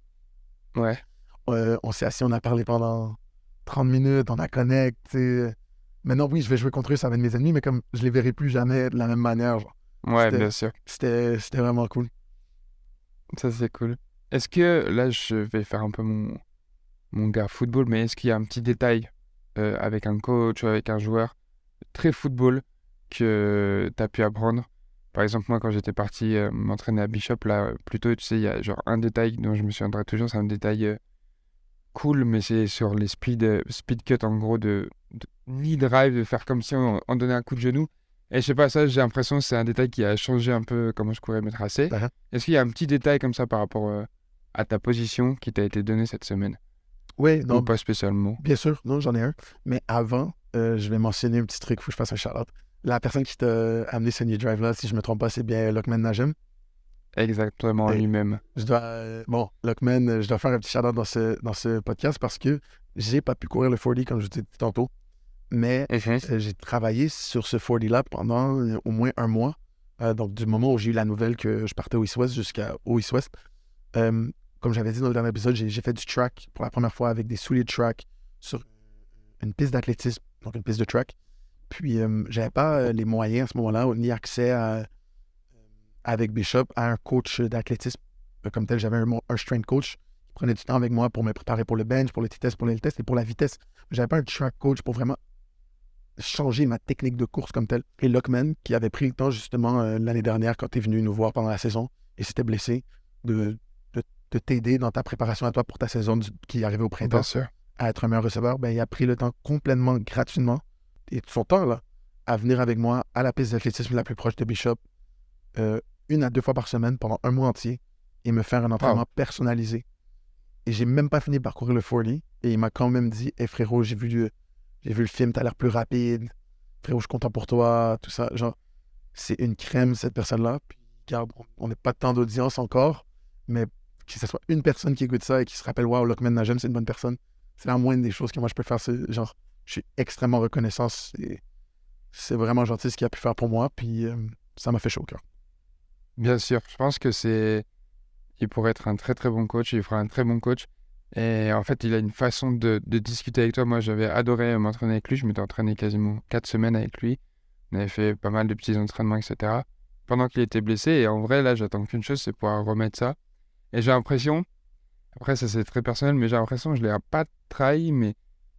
Ouais. On s'est assis, on a parlé pendant 30 minutes, on a connecté. Maintenant, oui, je vais jouer contre eux, ça va être mes ennemis, mais comme je les verrai plus jamais de la même manière, genre. Ouais, bien sûr. C'était vraiment cool. Ça, c'est cool. Est-ce que, là, je vais faire un peu mon gars football, mais est-ce qu'il y a un petit détail avec un coach ou avec un joueur très football que tu as pu apprendre? Par exemple, moi, quand j'étais parti m'entraîner à Bishop, là, plutôt, tu sais, il y a genre un détail dont je me souviendrai toujours, c'est un détail cool, mais c'est sur les speed cut, en gros, de knee drive, de faire comme si on donnait un coup de genou. Et je sais pas, ça, j'ai l'impression que c'est un détail qui a changé un peu comment je courais mes tracés. Est-ce qu'il y a un petit détail comme ça par rapport à ta position qui t'a été donné cette semaine? Oui, non. Ou pas spécialement? Bien sûr, non, j'en ai un. Mais avant, je vais mentionner un petit truc, il faut que je fasse un shout-out. La personne qui t'a amené ce knee drive-là, si je me trompe pas, c'est bien Lokman Najem. Exactement, lui-même. Lokman, je dois faire un petit shout-out dans ce podcast parce que j'ai pas pu courir le 40 comme je t'ai dit tantôt. Mais j'ai travaillé sur ce 40-là pendant au moins un mois. Donc, du moment où j'ai eu la nouvelle que je partais au East West jusqu'au East West. Comme j'avais dit dans le dernier épisode, j'ai fait du track pour la première fois avec des souliers de track sur une piste d'athlétisme, donc une piste de track. Puis, j'avais pas les moyens à ce moment-là, ni accès avec Bishop à un coach d'athlétisme comme tel. J'avais un strength coach qui prenait du temps avec moi pour me préparer pour le bench, pour le T-test, pour le L-test et pour la vitesse. J'avais pas un track coach pour vraiment changer ma technique de course comme telle. Et Lokman, qui avait pris le temps justement l'année dernière quand tu es venu nous voir pendant la saison et s'était blessé, de t'aider dans ta préparation à toi pour ta saison qui arrivait au printemps, à être un meilleur receveur, ben, il a pris le temps complètement gratuitement, et son temps là, à venir avec moi à la piste d'athlétisme la plus proche de Bishop 1 à 2 fois par semaine pendant un mois entier et me faire un entraînement personnalisé. Et j'ai même pas fini de parcourir le 40 et il m'a quand même dit « Hey frérot, j'ai vu le film, t'as l'air plus rapide. Frérot, je suis content pour toi. » Tout ça. Genre, c'est une crème, cette personne-là. Puis, regarde, on n'est pas tant d'audience encore, mais que ce soit une personne qui écoute ça et qui se rappelle « Wow, Lockman Najem, c'est une bonne personne. » C'est la moindre des choses que moi, je peux faire. C'est, genre, je suis extrêmement reconnaissant. C'est vraiment gentil ce qu'il a pu faire pour moi. Puis, ça m'a fait chaud au cœur. Bien sûr, je pense que il pourrait être un très très bon coach, il fera un très bon coach. Et en fait, il a une façon de discuter avec toi. Moi, j'avais adoré m'entraîner avec lui. Je m'étais entraîné quasiment 4 semaines avec lui. On avait fait pas mal de petits entraînements, etc. Pendant qu'il était blessé. Et en vrai, là, j'attends qu'une chose, c'est pouvoir remettre ça. Et j'ai l'impression, après ça c'est très personnel, mais j'ai l'impression que je ne l'ai pas trahi, mais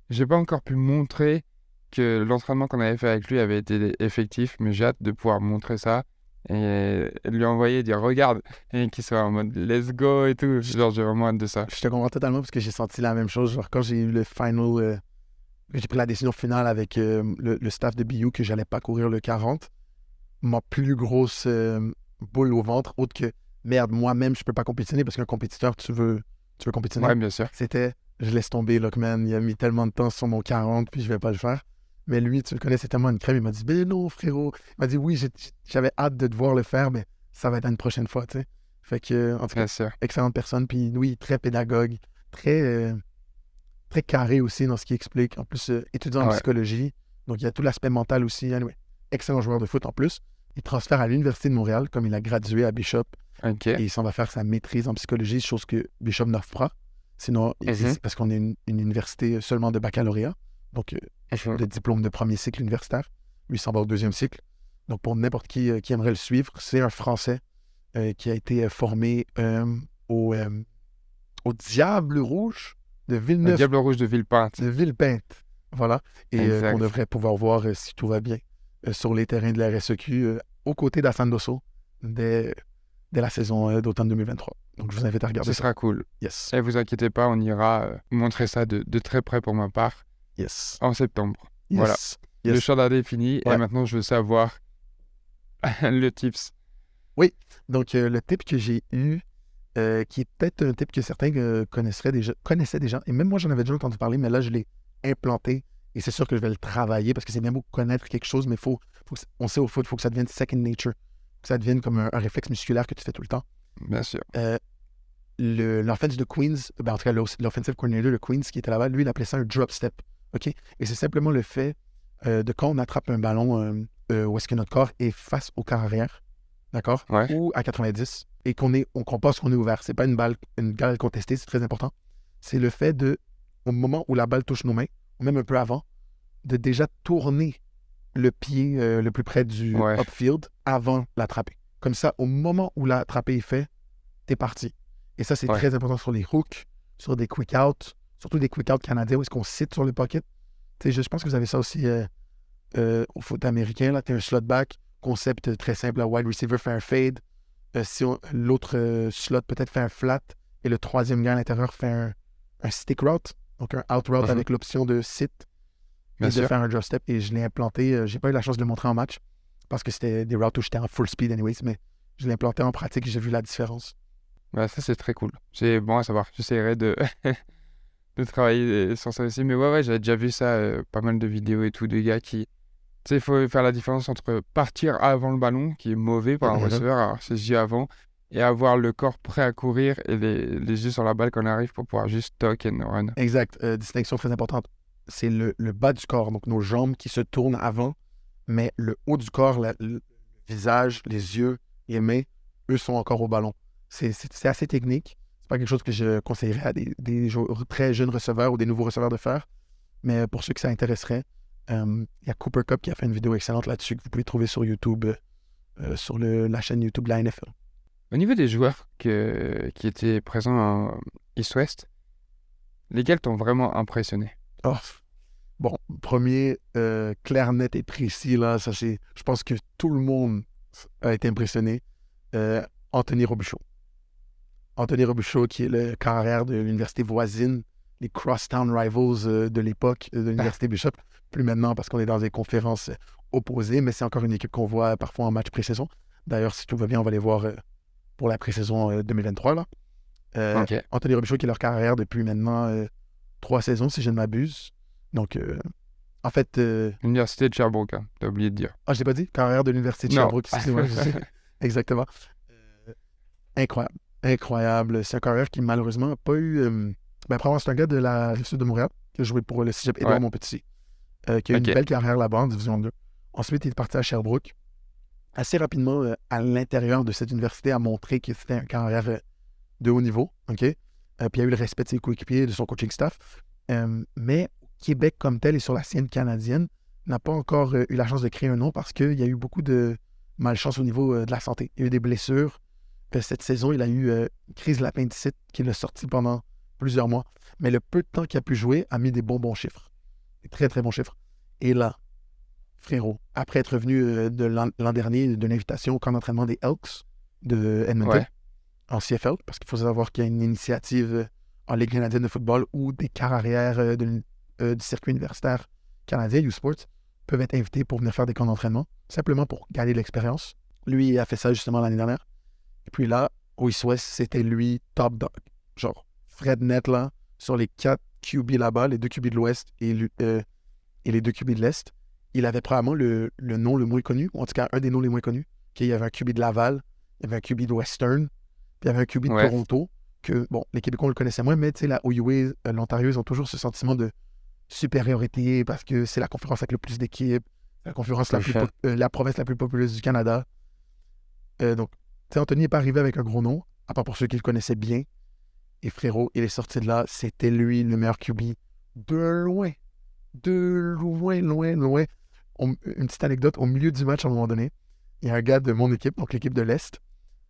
j'ai pas encore pu montrer que l'entraînement qu'on avait fait avec lui avait été effectif. Mais j'ai hâte de pouvoir montrer ça. Et lui envoyer, dire regarde, et qu'il soit en mode let's go et tout. Genre, j'ai vraiment hâte de ça. Je te comprends totalement parce que j'ai senti la même chose. Genre, quand j'ai eu le final, j'ai pris la décision finale avec le staff de BU que j'allais pas courir le 40, ma plus grosse boule au ventre, autre que merde, moi-même, je peux pas compétitionner parce qu'un compétiteur, tu veux compétitionner. Ouais, bien sûr. C'était je laisse tomber Lockman, il a mis tellement de temps sur mon 40, puis je vais pas le faire. Mais lui, tu le connais, c'est tellement une crème. Il m'a dit, ben non, frérot. Il m'a dit, oui, j'avais hâte de te voir le faire, mais ça va être une prochaine fois, tu sais. Fait que, en tout cas, Bien sûr. excellente personne. Puis oui, très pédagogue, très carré aussi dans ce qu'il explique. En plus, étudiant en Ouais. psychologie. Donc, il y a tout l'aspect mental aussi. Anyway, excellent joueur de foot en plus. Il transfère à l'Université de Montréal, comme il a gradué à Bishop. Ok. Et il s'en va faire sa maîtrise en psychologie, chose que Bishop n'offre pas. Sinon, c'est parce qu'on est une université seulement de baccalauréat. Donc, le diplôme de premier cycle universitaire. Lui, il s'en va au 2e cycle. Donc, pour n'importe qui aimerait le suivre, c'est un Français qui a été formé au Diable Rouge de Villeneuve. Le Diable Rouge de Villepinte. De Villepinte. Voilà. Et Exact. qu'on devrait pouvoir voir, si tout va bien, sur les terrains de la RSEQ, aux côtés d'Assandoso, dès la saison d'automne 2023. Donc, je vous invite à regarder Ce ça. sera cool. Yes. Et vous inquiétez pas, on ira montrer ça de très près pour ma part Yes. en septembre. Yes. Voilà. Yes. Le chandail est fini Ouais. et maintenant je veux savoir le tips. Donc, le tip que j'ai eu, qui est peut-être un tip que certains connaissaient déjà, et même moi, j'en avais déjà entendu parler, mais là, je l'ai implanté, et c'est sûr que je vais le travailler, parce que c'est bien beau connaître quelque chose, mais on sait au foot, il faut que ça devienne second nature, que ça devienne comme un réflexe musculaire que tu fais tout le temps. Bien sûr. L'offense de Queens, en tout cas, l'offensive coordinator de Queens qui était là-bas, lui, il appelait ça un drop step, OK? Et c'est simplement le fait de quand on attrape un ballon où est-ce que notre corps est face au corps arrière, d'accord? Ouais. Ou à 90, et qu'on pense qu'on est ouvert. C'est pas une balle contestée, c'est très important. C'est le fait au moment où la balle touche nos mains, ou même un peu avant, de déjà tourner le pied le plus près du upfield avant l'attraper. Comme ça, au moment où l'attraper est fait, t'es parti. Et ça, c'est très important sur les hooks, sur des quick-outs, surtout des quick-outs canadiens où est-ce qu'on sit sur le pocket. Je pense que vous avez ça aussi au foot américain. Là, tu as un slot back, concept très simple. Le wide receiver fait un fade. Si l'autre slot peut-être fait un flat et le troisième gars à l'intérieur fait un stick route, donc un out route avec l'option de sit et de faire un drop step. Et je l'ai implanté. J'ai pas eu la chance de le montrer en match parce que c'était des routes où j'étais en full speed anyways, mais je l'ai implanté en pratique et j'ai vu la différence. Ouais, ça, c'est très cool. C'est bon à savoir. J'essaierai de travailler sur ça aussi. Mais ouais, j'avais déjà vu ça, pas mal de vidéos et tout, de gars qui... Tu sais, il faut faire la différence entre partir avant le ballon, qui est mauvais pour un receveur, alors ses yeux avant, et avoir le corps prêt à courir et les yeux sur la balle quand on arrive pour pouvoir juste talk and run. Exact. Distinction très importante. C'est le bas du corps, donc nos jambes qui se tournent avant, mais le haut du corps, le visage, les yeux, les mains, eux sont encore au ballon. C'est assez technique. C'est pas quelque chose que je conseillerais à des très jeunes receveurs ou des nouveaux receveurs de faire. Mais pour ceux que ça intéresserait, il y a Cooper Kupp qui a fait une vidéo excellente là-dessus que vous pouvez trouver sur YouTube, sur la chaîne YouTube de la NFL. Au niveau des joueurs qui étaient présents en East-West, lesquels t'ont vraiment impressionné? Bon, premier, clair, net et précis, là, ça c'est. Je pense que tout le monde a été impressionné. Anthony Robichaud. Anthony Robichaud, qui est le carrière de l'université voisine, les Crosstown Rivals de l'époque de l'université Bishop. plus maintenant parce qu'on est dans des conférences opposées, mais c'est encore une équipe qu'on voit parfois en match pré-saison. D'ailleurs, si tout va bien, on va les voir pour la pré-saison 2023. Là. Ok. Anthony Robichaud qui est leur carrière depuis maintenant 3 saisons, si je ne m'abuse. Donc, en fait... L'université de Sherbrooke, hein, t'as oublié de dire. Ah, je l'ai pas dit? Carrière de l'Université de Non. Sherbrooke, excusez-moi. Exactement. Incroyable. Incroyable. C'est un carrière qui, malheureusement, n'a pas eu... premièrement, c'est un gars de la Rive-Sud de Montréal qui a joué pour le Cégep Édouard Ouais. Montpetit, qui a eu une belle carrière là-bas en Division 2. Ensuite, il est parti à Sherbrooke. Assez rapidement, à l'intérieur de cette université, a montré qu'il c'était un carrière de haut niveau, OK? Puis il a eu le respect de ses coéquipiers et de son coaching staff. Mais Québec comme tel et sur la scène canadienne n'a pas encore eu la chance de créer un nom parce qu'il y a eu beaucoup de malchance au niveau de la santé. Il y a eu des blessures. Cette saison, il a eu une crise de l'appendicite qui l'a sorti pendant plusieurs mois. Mais le peu de temps qu'il a pu jouer a mis des bons chiffres. Des très, très bons chiffres. Et là, frérot, après être venu de l'an dernier d'une invitation au camp d'entraînement des Elks de Edmonton, en CFL, parce qu'il faut savoir qu'il y a une initiative en Ligue canadienne de football où des quarts arrière du circuit universitaire canadien, U-Sports, peuvent être invités pour venir faire des camps d'entraînement, simplement pour gagner de l'expérience. Lui, il a fait ça justement l'année dernière. Et puis là, au East-West, c'était lui top dog. Genre, Fred Net, là, sur les 4 QB là-bas, les 2 QB de l'Ouest et les 2 QB de l'Est, il avait probablement le nom le moins connu, ou en tout cas un des noms les moins connus. Il y avait un QB de Laval, il y avait un QB de Western, puis il y avait un QB de Toronto, que, bon, les Québécois, on le connaissait moins, mais tu sais, la OUA, l'Ontario, ils ont toujours ce sentiment de supériorité parce que c'est la conférence avec le plus d'équipes, la conférence la province la plus populeuse du Canada. Donc, tu sais, Anthony n'est pas arrivé avec un gros nom, à part pour ceux qui le connaissaient bien. Et frérot, il est sorti de là, c'était lui le meilleur QB de loin. De loin, loin, loin. Une petite anecdote, au milieu du match, à un moment donné, il y a un gars de mon équipe, donc l'équipe de l'Est,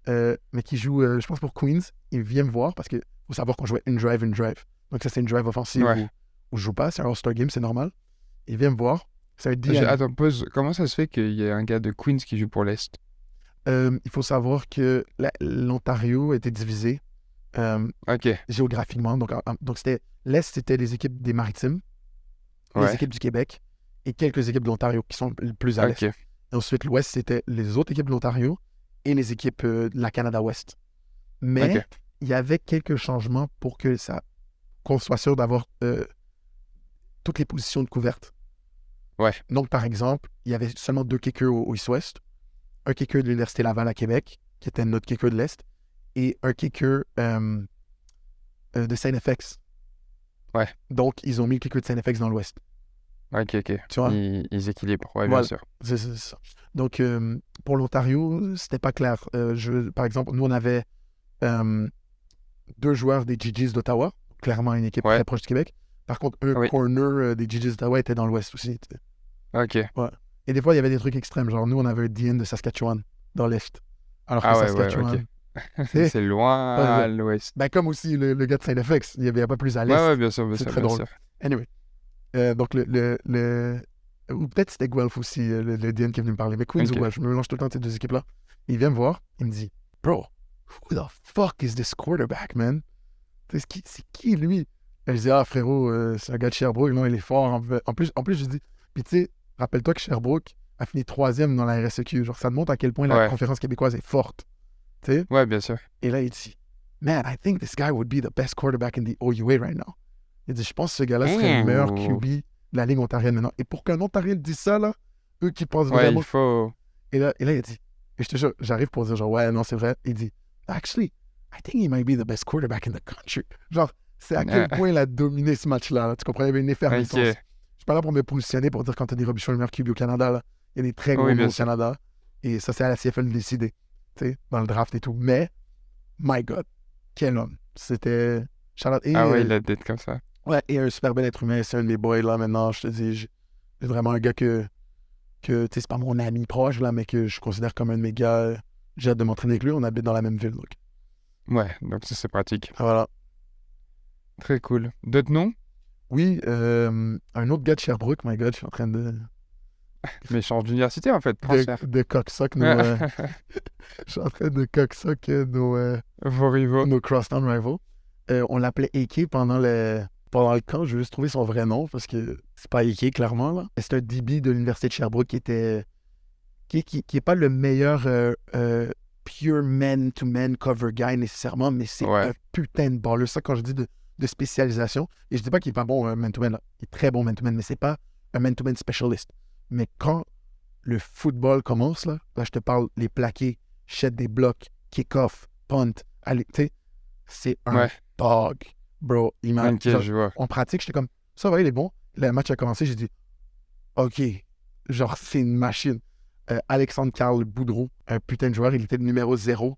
mais qui joue, je pense, pour Queens. Il vient me voir parce qu'il faut savoir qu'on jouait une drive. Donc ça, c'est une drive offensive où je joue pas. C'est un All-Star Game, c'est normal. Il vient me voir. Ça va être dit. Attends, pause. Comment ça se fait qu'il y ait un gars de Queens qui joue pour l'Est? Il faut savoir que l'Ontario était divisé géographiquement. Donc c'était l'Est, c'était les équipes des Maritimes, les équipes du Québec et quelques équipes de l'Ontario qui sont plus à l'Est. Et ensuite, l'Ouest, c'était les autres équipes de l'Ontario et les équipes de la Canada-Ouest. Mais il y avait quelques changements pour qu'on soit sûr d'avoir toutes les positions de couvertes. Donc, par exemple, il y avait seulement 2 kickers au East-West. Un kicker de l'Université Laval à Québec, qui était notre kicker de l'Est, et un kicker de Saint-FX. Donc, ils ont mis le kicker de Saint-FX dans l'Ouest. Ok. Tu vois? Ils équilibrent, bien sûr. C'est ça. Donc, pour l'Ontario, c'était pas clair. Par exemple, nous, on avait 2 joueurs des GGs d'Ottawa, clairement une équipe très proche du Québec. Par contre, un corner des GGs d'Ottawa était dans l'Ouest aussi. Ok. Ouais. Et des fois, il y avait des trucs extrêmes. Genre, nous, on avait un DN de Saskatchewan dans l'Est. Alors que Saskatchewan... c'est loin à l'Ouest. Ben, comme aussi le gars de Saint-FX. Il n'y avait pas plus à l'Est. Ouais, bien sûr. C'est très drôle. Anyway. Donc, ou peut-être c'était Guelph aussi, le DN qui est venu me parler. Mais Queens ou Guelph, je me mélange tout le temps ces 2 équipes-là. Il vient me voir, il me dit, Bro, who the fuck is this quarterback, man? C'est qui, lui? Et je dis, frérot, c'est un gars de Sherbrooke, non, il est fort. En plus, je dis, puis tu sais, rappelle-toi que Sherbrooke a fini 3e dans la RSEQ. Genre, ça te montre à quel point la conférence québécoise est forte. Tu sais? Ouais, bien sûr. Et là, il dit, Man, I think this guy would be the best quarterback in the OUA right now. Il dit, je pense que ce gars-là serait le meilleur QB de la Ligue ontarienne maintenant. Et pour qu'un Ontarien dise ça, là, eux qui pensent vraiment... il faut... Et là, il dit, et je te jure, j'arrive pour dire genre, ouais, non, c'est vrai. Il dit, actually, I think he might be the best quarterback in the country. Genre, c'est à quel point il a dominé ce match-là. Là. Tu comprends? Il y avait une effervescence. Je suis pas là pour me positionner pour dire qu'Anthony Robichaud est le meilleur QB au Canada. Là. Il y a des très gros noms au Canada. Et ça, c'est à la CFL de décider, tu sais, dans le draft et tout. Mais, my God, quel homme. C'était... Charlotte. Et, il a d'être comme ça. Ouais, et un super bel être humain. C'est un de mes boys, là, maintenant. Je te dis, j'ai vraiment un gars que tu sais, c'est pas mon ami proche, là, mais que je considère comme un de mes gars. J'ai hâte de m'entraîner avec lui. On habite dans la même ville, donc. Ouais, donc ça, c'est pratique. Voilà. Très cool. D'autres noms? Oui, un autre gars de Sherbrooke, my God, je suis en train de... Mais change d'université, en fait, transfert. De cocksock nos... je suis en train de cocksock vos rivaux. Nos crosstown rivals. On l'appelait AK pendant pendant le camp, je vais juste trouver son vrai nom parce que c'est pas Ike, clairement. Là. C'est un DB de l'Université de Sherbrooke qui est pas le meilleur pure man-to-man cover guy nécessairement, mais c'est Ouais. un putain de baller. Ça, quand je dis de spécialisation, et je dis pas qu'il est pas bon man-to-man, là. Il est très bon man-to-man, mais c'est pas un man-to-man specialist. Mais quand le football commence, là je te parle, les plaqués, jette des blocs, kick-off, punt, allez, tu sais, c'est un Ouais. dog. Bro, Ok, genre, je vois. on pratique, j'étais comme, ça va, il est bon. Le match a commencé, j'ai dit, OK, genre, c'est une machine. Alexandre Karl Boudreau, un putain de joueur, il était le numéro 0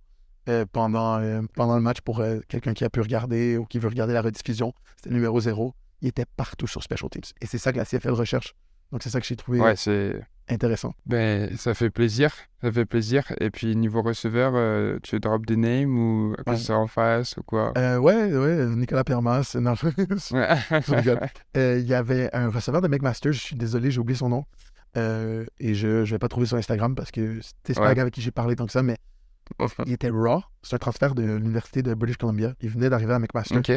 pendant le match pour quelqu'un qui a pu regarder ou qui veut regarder la rediffusion. C'était le numéro 0. Il était partout sur Special Teams. Et c'est ça que la CFL recherche. Donc, c'est ça que j'ai trouvé Ouais, c'est... intéressant. Ben, ça fait plaisir. Ça fait plaisir. Et puis, niveau receveur, tu drops des names ou à quoi Ouais. ça en face ou quoi? Ouais, Nicolas Permas. Non, je rigole. Il y avait un receveur de McMaster, je suis désolé, j'ai oublié son nom. Et je ne vais pas trouver sur Instagram parce que c'est pas un Ouais. gars avec qui j'ai parlé tant que ça, mais il était raw. C'est un transfert de l'Université de British Columbia. Il venait d'arriver à McMaster. Ok.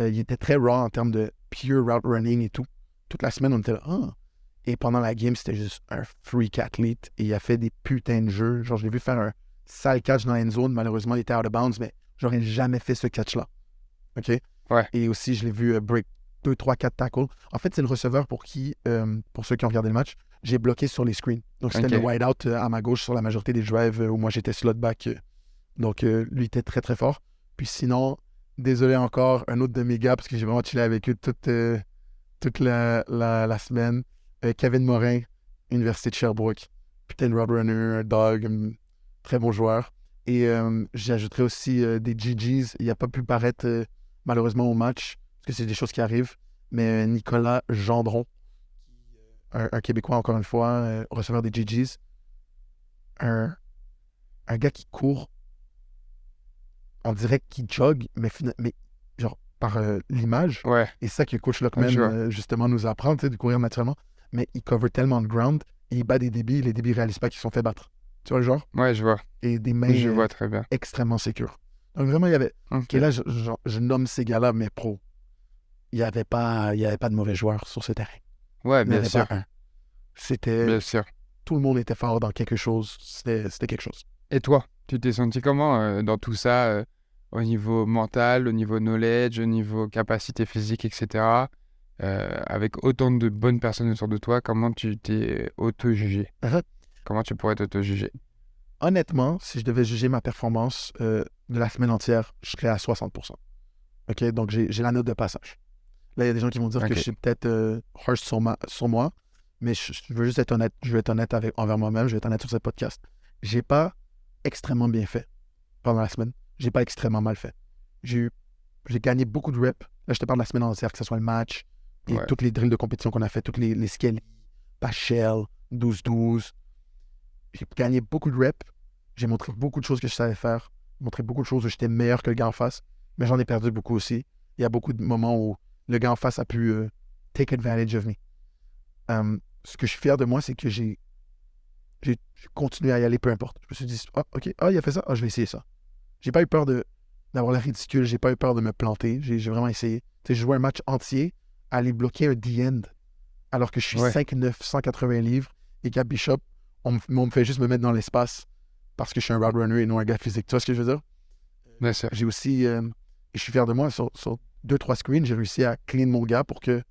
Il était très raw en termes de pure route running et tout. Toute la semaine, on était là. Ah. Et pendant la game, c'était juste un freak athlete. Et il a fait des putains de jeux. Genre, je l'ai vu faire un sale catch dans la end zone. Malheureusement, il était out of bounds, mais j'aurais jamais fait ce catch-là. OK? Ouais. Et aussi, je l'ai vu break 2, 3, 4 tackles. En fait, c'est le receveur pour qui, pour ceux qui ont regardé le match, j'ai bloqué sur les screens. Donc, c'était Ok. le wide-out à ma gauche sur la majorité des drives où moi, j'étais slot back. Donc, lui était très, très fort. Puis sinon, désolé encore, un autre de mes gars, parce que j'ai vraiment chillé avec eux toute la semaine. Kevin Morin, Université de Sherbrooke. Putain de roadrunner, un dog, très bon joueur. Et j'ajouterai aussi des GGs. Il n'a pas pu paraître malheureusement au match, parce que c'est des choses qui arrivent. Mais Nicolas Gendron, un Québécois encore une fois, receveur des GGs. Un gars qui court, on dirait qu'il jog, mais genre par l'image. Ouais. Et c'est ça que coach Je Lockman vois. justement nous apprend, tu sais, de courir naturellement. Mais il cover tellement de ground et il bat des débits. Les débits réalisent pas qu'ils se sont fait battre. Tu vois le genre? Ouais, je vois. Et des mains Je vois très bien. extrêmement sécures. Donc vraiment, il y avait... Ok. Et là, je nomme ces gars-là, mais pro. Il n'y avait pas de mauvais joueurs sur ce terrain. Ouais, Il n'y en bien avait sûr. pas un. C'était... Bien sûr. Tout le monde était fort dans quelque chose. C'était quelque chose. Et toi, tu t'es senti comment dans tout ça, au niveau mental, au niveau knowledge, au niveau capacité physique, etc. Avec autant de bonnes personnes autour de toi, comment tu t'es auto-jugé? Uh-huh. Comment tu pourrais t'auto-juger? Honnêtement, si je devais juger ma performance de la semaine entière, je serais à 60%. OK? Donc, j'ai la note de passage. Là, il y a des gens qui vont dire que Ok. je suis peut-être harsh sur moi, mais je veux juste être honnête. Je vais être honnête envers moi-même. Je vais être honnête sur ce podcast. J'ai pas extrêmement bien fait pendant la semaine. J'ai pas extrêmement mal fait. J'ai gagné beaucoup de reps. Là, je te parle de la semaine entière, que ce soit le match et Ouais. toutes les drills de compétition qu'on a fait, toutes les skelly, Pachel, 12-12. J'ai gagné beaucoup de reps. J'ai montré beaucoup de choses que je savais faire. J'ai montré beaucoup de choses où j'étais meilleur que le gars en face. Mais j'en ai perdu beaucoup aussi. Il y a beaucoup de moments où le gars en face a pu take advantage of me. Ce que je suis fier de moi, c'est que j'ai continué à y aller, peu importe. Je me suis dit, ah, OK, il a fait ça, je vais essayer ça. J'ai pas eu peur d'avoir l'air ridicule, j'ai pas eu peur de me planter. J'ai vraiment essayé. Tu sais, je jouais un match entier à aller bloquer un D-end alors que je suis Ouais. 5'9", 180 livres et qu'à Bishop, on me fait juste me mettre dans l'espace parce que je suis un route runner et non un gars physique. Tu vois ce que je veux dire? Bien sûr. J'ai aussi, et je suis fier de moi, sur 2-3 screens, j'ai réussi à clean mon gars pour que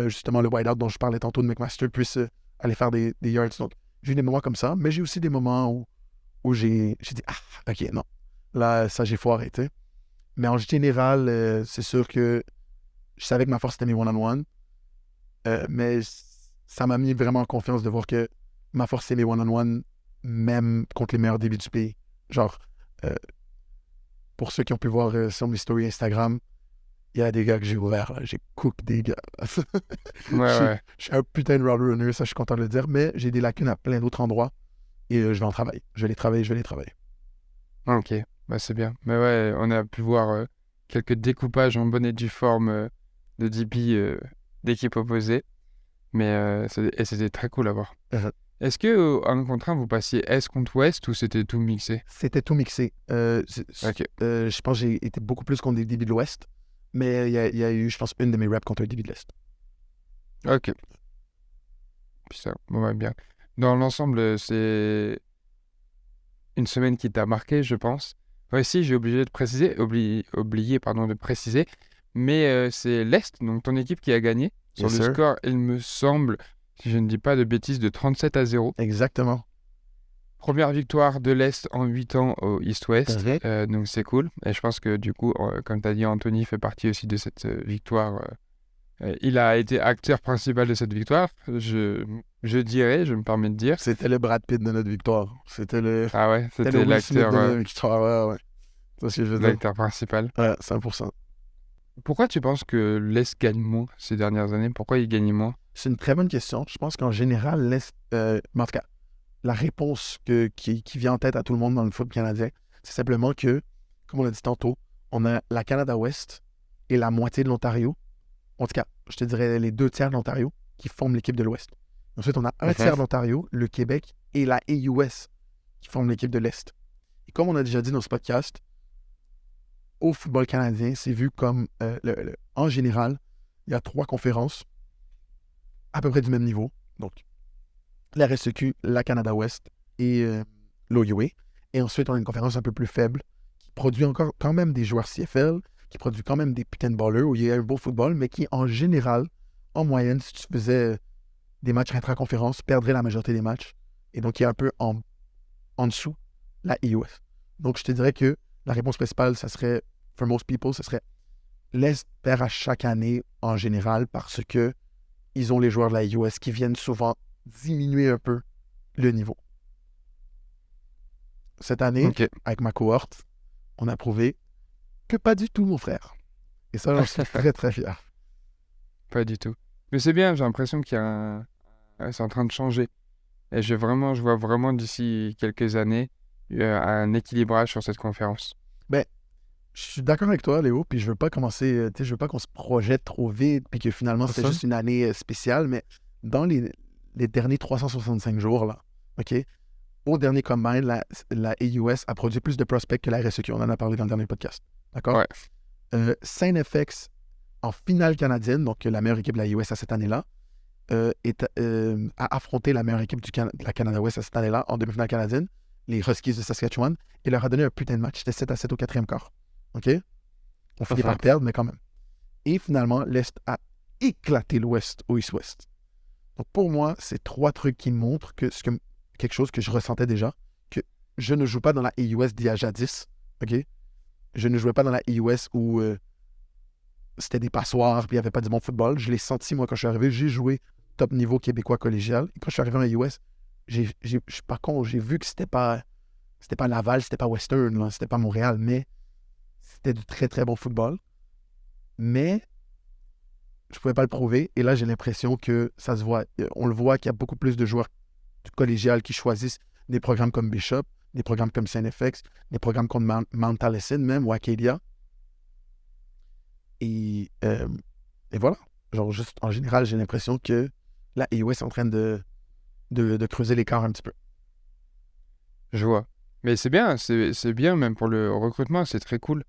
justement le wide-out dont je parlais tantôt de McMaster puisse aller faire des yards. Donc, j'ai eu des moments comme ça, mais j'ai aussi des moments où j'ai dit, ah, OK, non. Là, ça, j'ai faut arrêter. Mais en général, c'est sûr que je savais que ma force était mes one-on-one, mais ça m'a mis vraiment en confiance de voir que ma force, c'est mes one-on-one, même contre les meilleurs débits du pays. Genre, pour ceux qui ont pu voir sur mes stories Instagram, il y a des gars que j'ai ouverts, là. J'ai cook des gars. Ouais, ouais. Je suis un putain de route runner, ça, je suis content de le dire, mais j'ai des lacunes à plein d'autres endroits et je vais en travailler. Je vais les travailler. Ok, bah c'est bien. Mais ouais, on a pu voir quelques découpages en bonne et due forme de DB d'équipe opposée. Mais c'était très cool à voir. Uh-huh. Est-ce que en contre un, vous passiez Est contre Ouest ou c'était tout mixé? C'était tout mixé. Ok. Je pense que j'ai été beaucoup plus contre des débits de l'Ouest, Mais il y a eu, je pense, une de mes reps contre un début de l'Est. Ok. Puis ça, bon, ouais, bien. Dans l'ensemble, c'est une semaine qui t'a marqué, je pense. Ouais, si, j'ai oublié, pardon, de préciser. Mais c'est l'Est, donc ton équipe qui a gagné. Sur Yes, le sir. score, il me semble, si je ne dis pas de bêtises, de 37-0. Exactement. Première victoire de l'Est en 8 ans au East-West. Correct. Donc c'est cool. Et je pense que du coup, comme tu as dit, Anthony fait partie aussi de cette victoire. Il a été acteur principal de cette victoire. Je dirais, je me permets de dire. C'était le Brad Pitt de notre victoire. C'était Ah ouais, c'était le c'était Will Smith l'acteur de notre victoire. Ouais, ouais. C'est ce que je veux dire. l'acteur principal. Ouais, 100%. Pourquoi tu penses que l'Est gagne moins ces dernières années? Pourquoi il gagne moins? C'est une très bonne question. Je pense qu'en général, mais en tout cas, la réponse qui vient en tête à tout le monde dans le foot canadien, c'est simplement que, comme on l'a dit tantôt, on a la Canada West et la moitié de l'Ontario. En tout cas, je te dirais les 2 tiers de l'Ontario qui forment l'équipe de l'Ouest. Ensuite, on a un tiers de l'Ontario, le Québec et la AUS qui forment l'équipe de l'Est. Et comme on a déjà dit dans ce podcast, au football canadien, c'est vu comme, en général, il y a 3 conférences à peu près du même niveau. Donc, la RSEQ, la Canada West et l'OUA. Et ensuite, on a une conférence un peu plus faible qui produit encore quand même des joueurs CFL, qui produit quand même des putains de ballers où il y a un beau football, mais qui, en général, en moyenne, si tu faisais des matchs intra-conférence, perdrait la majorité des matchs. Et donc, il est un peu en dessous la EUS. Donc, je te dirais que la réponse principale, ça serait, for most people, ça serait l'Est perd à chaque année en général parce que ils ont les joueurs de la EUS qui viennent souvent diminuer un peu le niveau. Cette année, Ok, avec ma cohorte, on a prouvé que pas du tout, mon frère. Et ça, j'en suis très, très fier. pas du tout. Mais c'est bien, j'ai l'impression qu'il y a c'est en train de changer. Et je vois vraiment d'ici quelques années un équilibrage sur cette conférence. Ben, je suis d'accord avec toi, Léo, puis je veux pas commencer, tu sais, je veux pas qu'on se projette trop vite, puis que finalement, c'était Ça? juste une année spéciale, mais dans les derniers 365 jours, là, OK, au dernier combine, la AUS a produit plus de prospects que la RSEQ. On en a parlé dans le dernier podcast. D'accord? Ouais. SaintFX, en finale canadienne, donc la meilleure équipe de la US à cette année-là, a affronté la meilleure équipe de la Canada West à cette année-là, en demi-finale canadienne, les Huskies de Saskatchewan, et leur a donné un putain de match. C'était 7-7 au 4e quart. OK? On finit par perdre, mais quand même. Et finalement, l'Est a éclaté l'Ouest au East-West. Donc pour moi, c'est 3 trucs qui montrent que quelque chose que je ressentais déjà, que je ne joue pas dans la AUS d'il y a jadis. OK? Je ne jouais pas dans la AUS où c'était des passoires, puis il n'y avait pas du bon football. Je l'ai senti, moi, quand je suis arrivé. J'ai joué top niveau québécois collégial. Et quand je suis arrivé en US, par contre, j'ai vu que c'était pas Laval, c'était pas Western, là, c'était pas Montréal, mais c'était du très, très bon football. Mais je pouvais pas le prouver. Et là, j'ai l'impression que ça se voit. On le voit qu'il y a beaucoup plus de joueurs du collégial qui choisissent des programmes comme Bishop, des programmes comme SaintFX, des programmes comme Mount Allison même, ou Acadia. Et voilà. Genre, juste en général, j'ai l'impression que la AOS est en train de creuser l'écart un petit peu. Je vois. Mais c'est bien même pour le recrutement, c'est très cool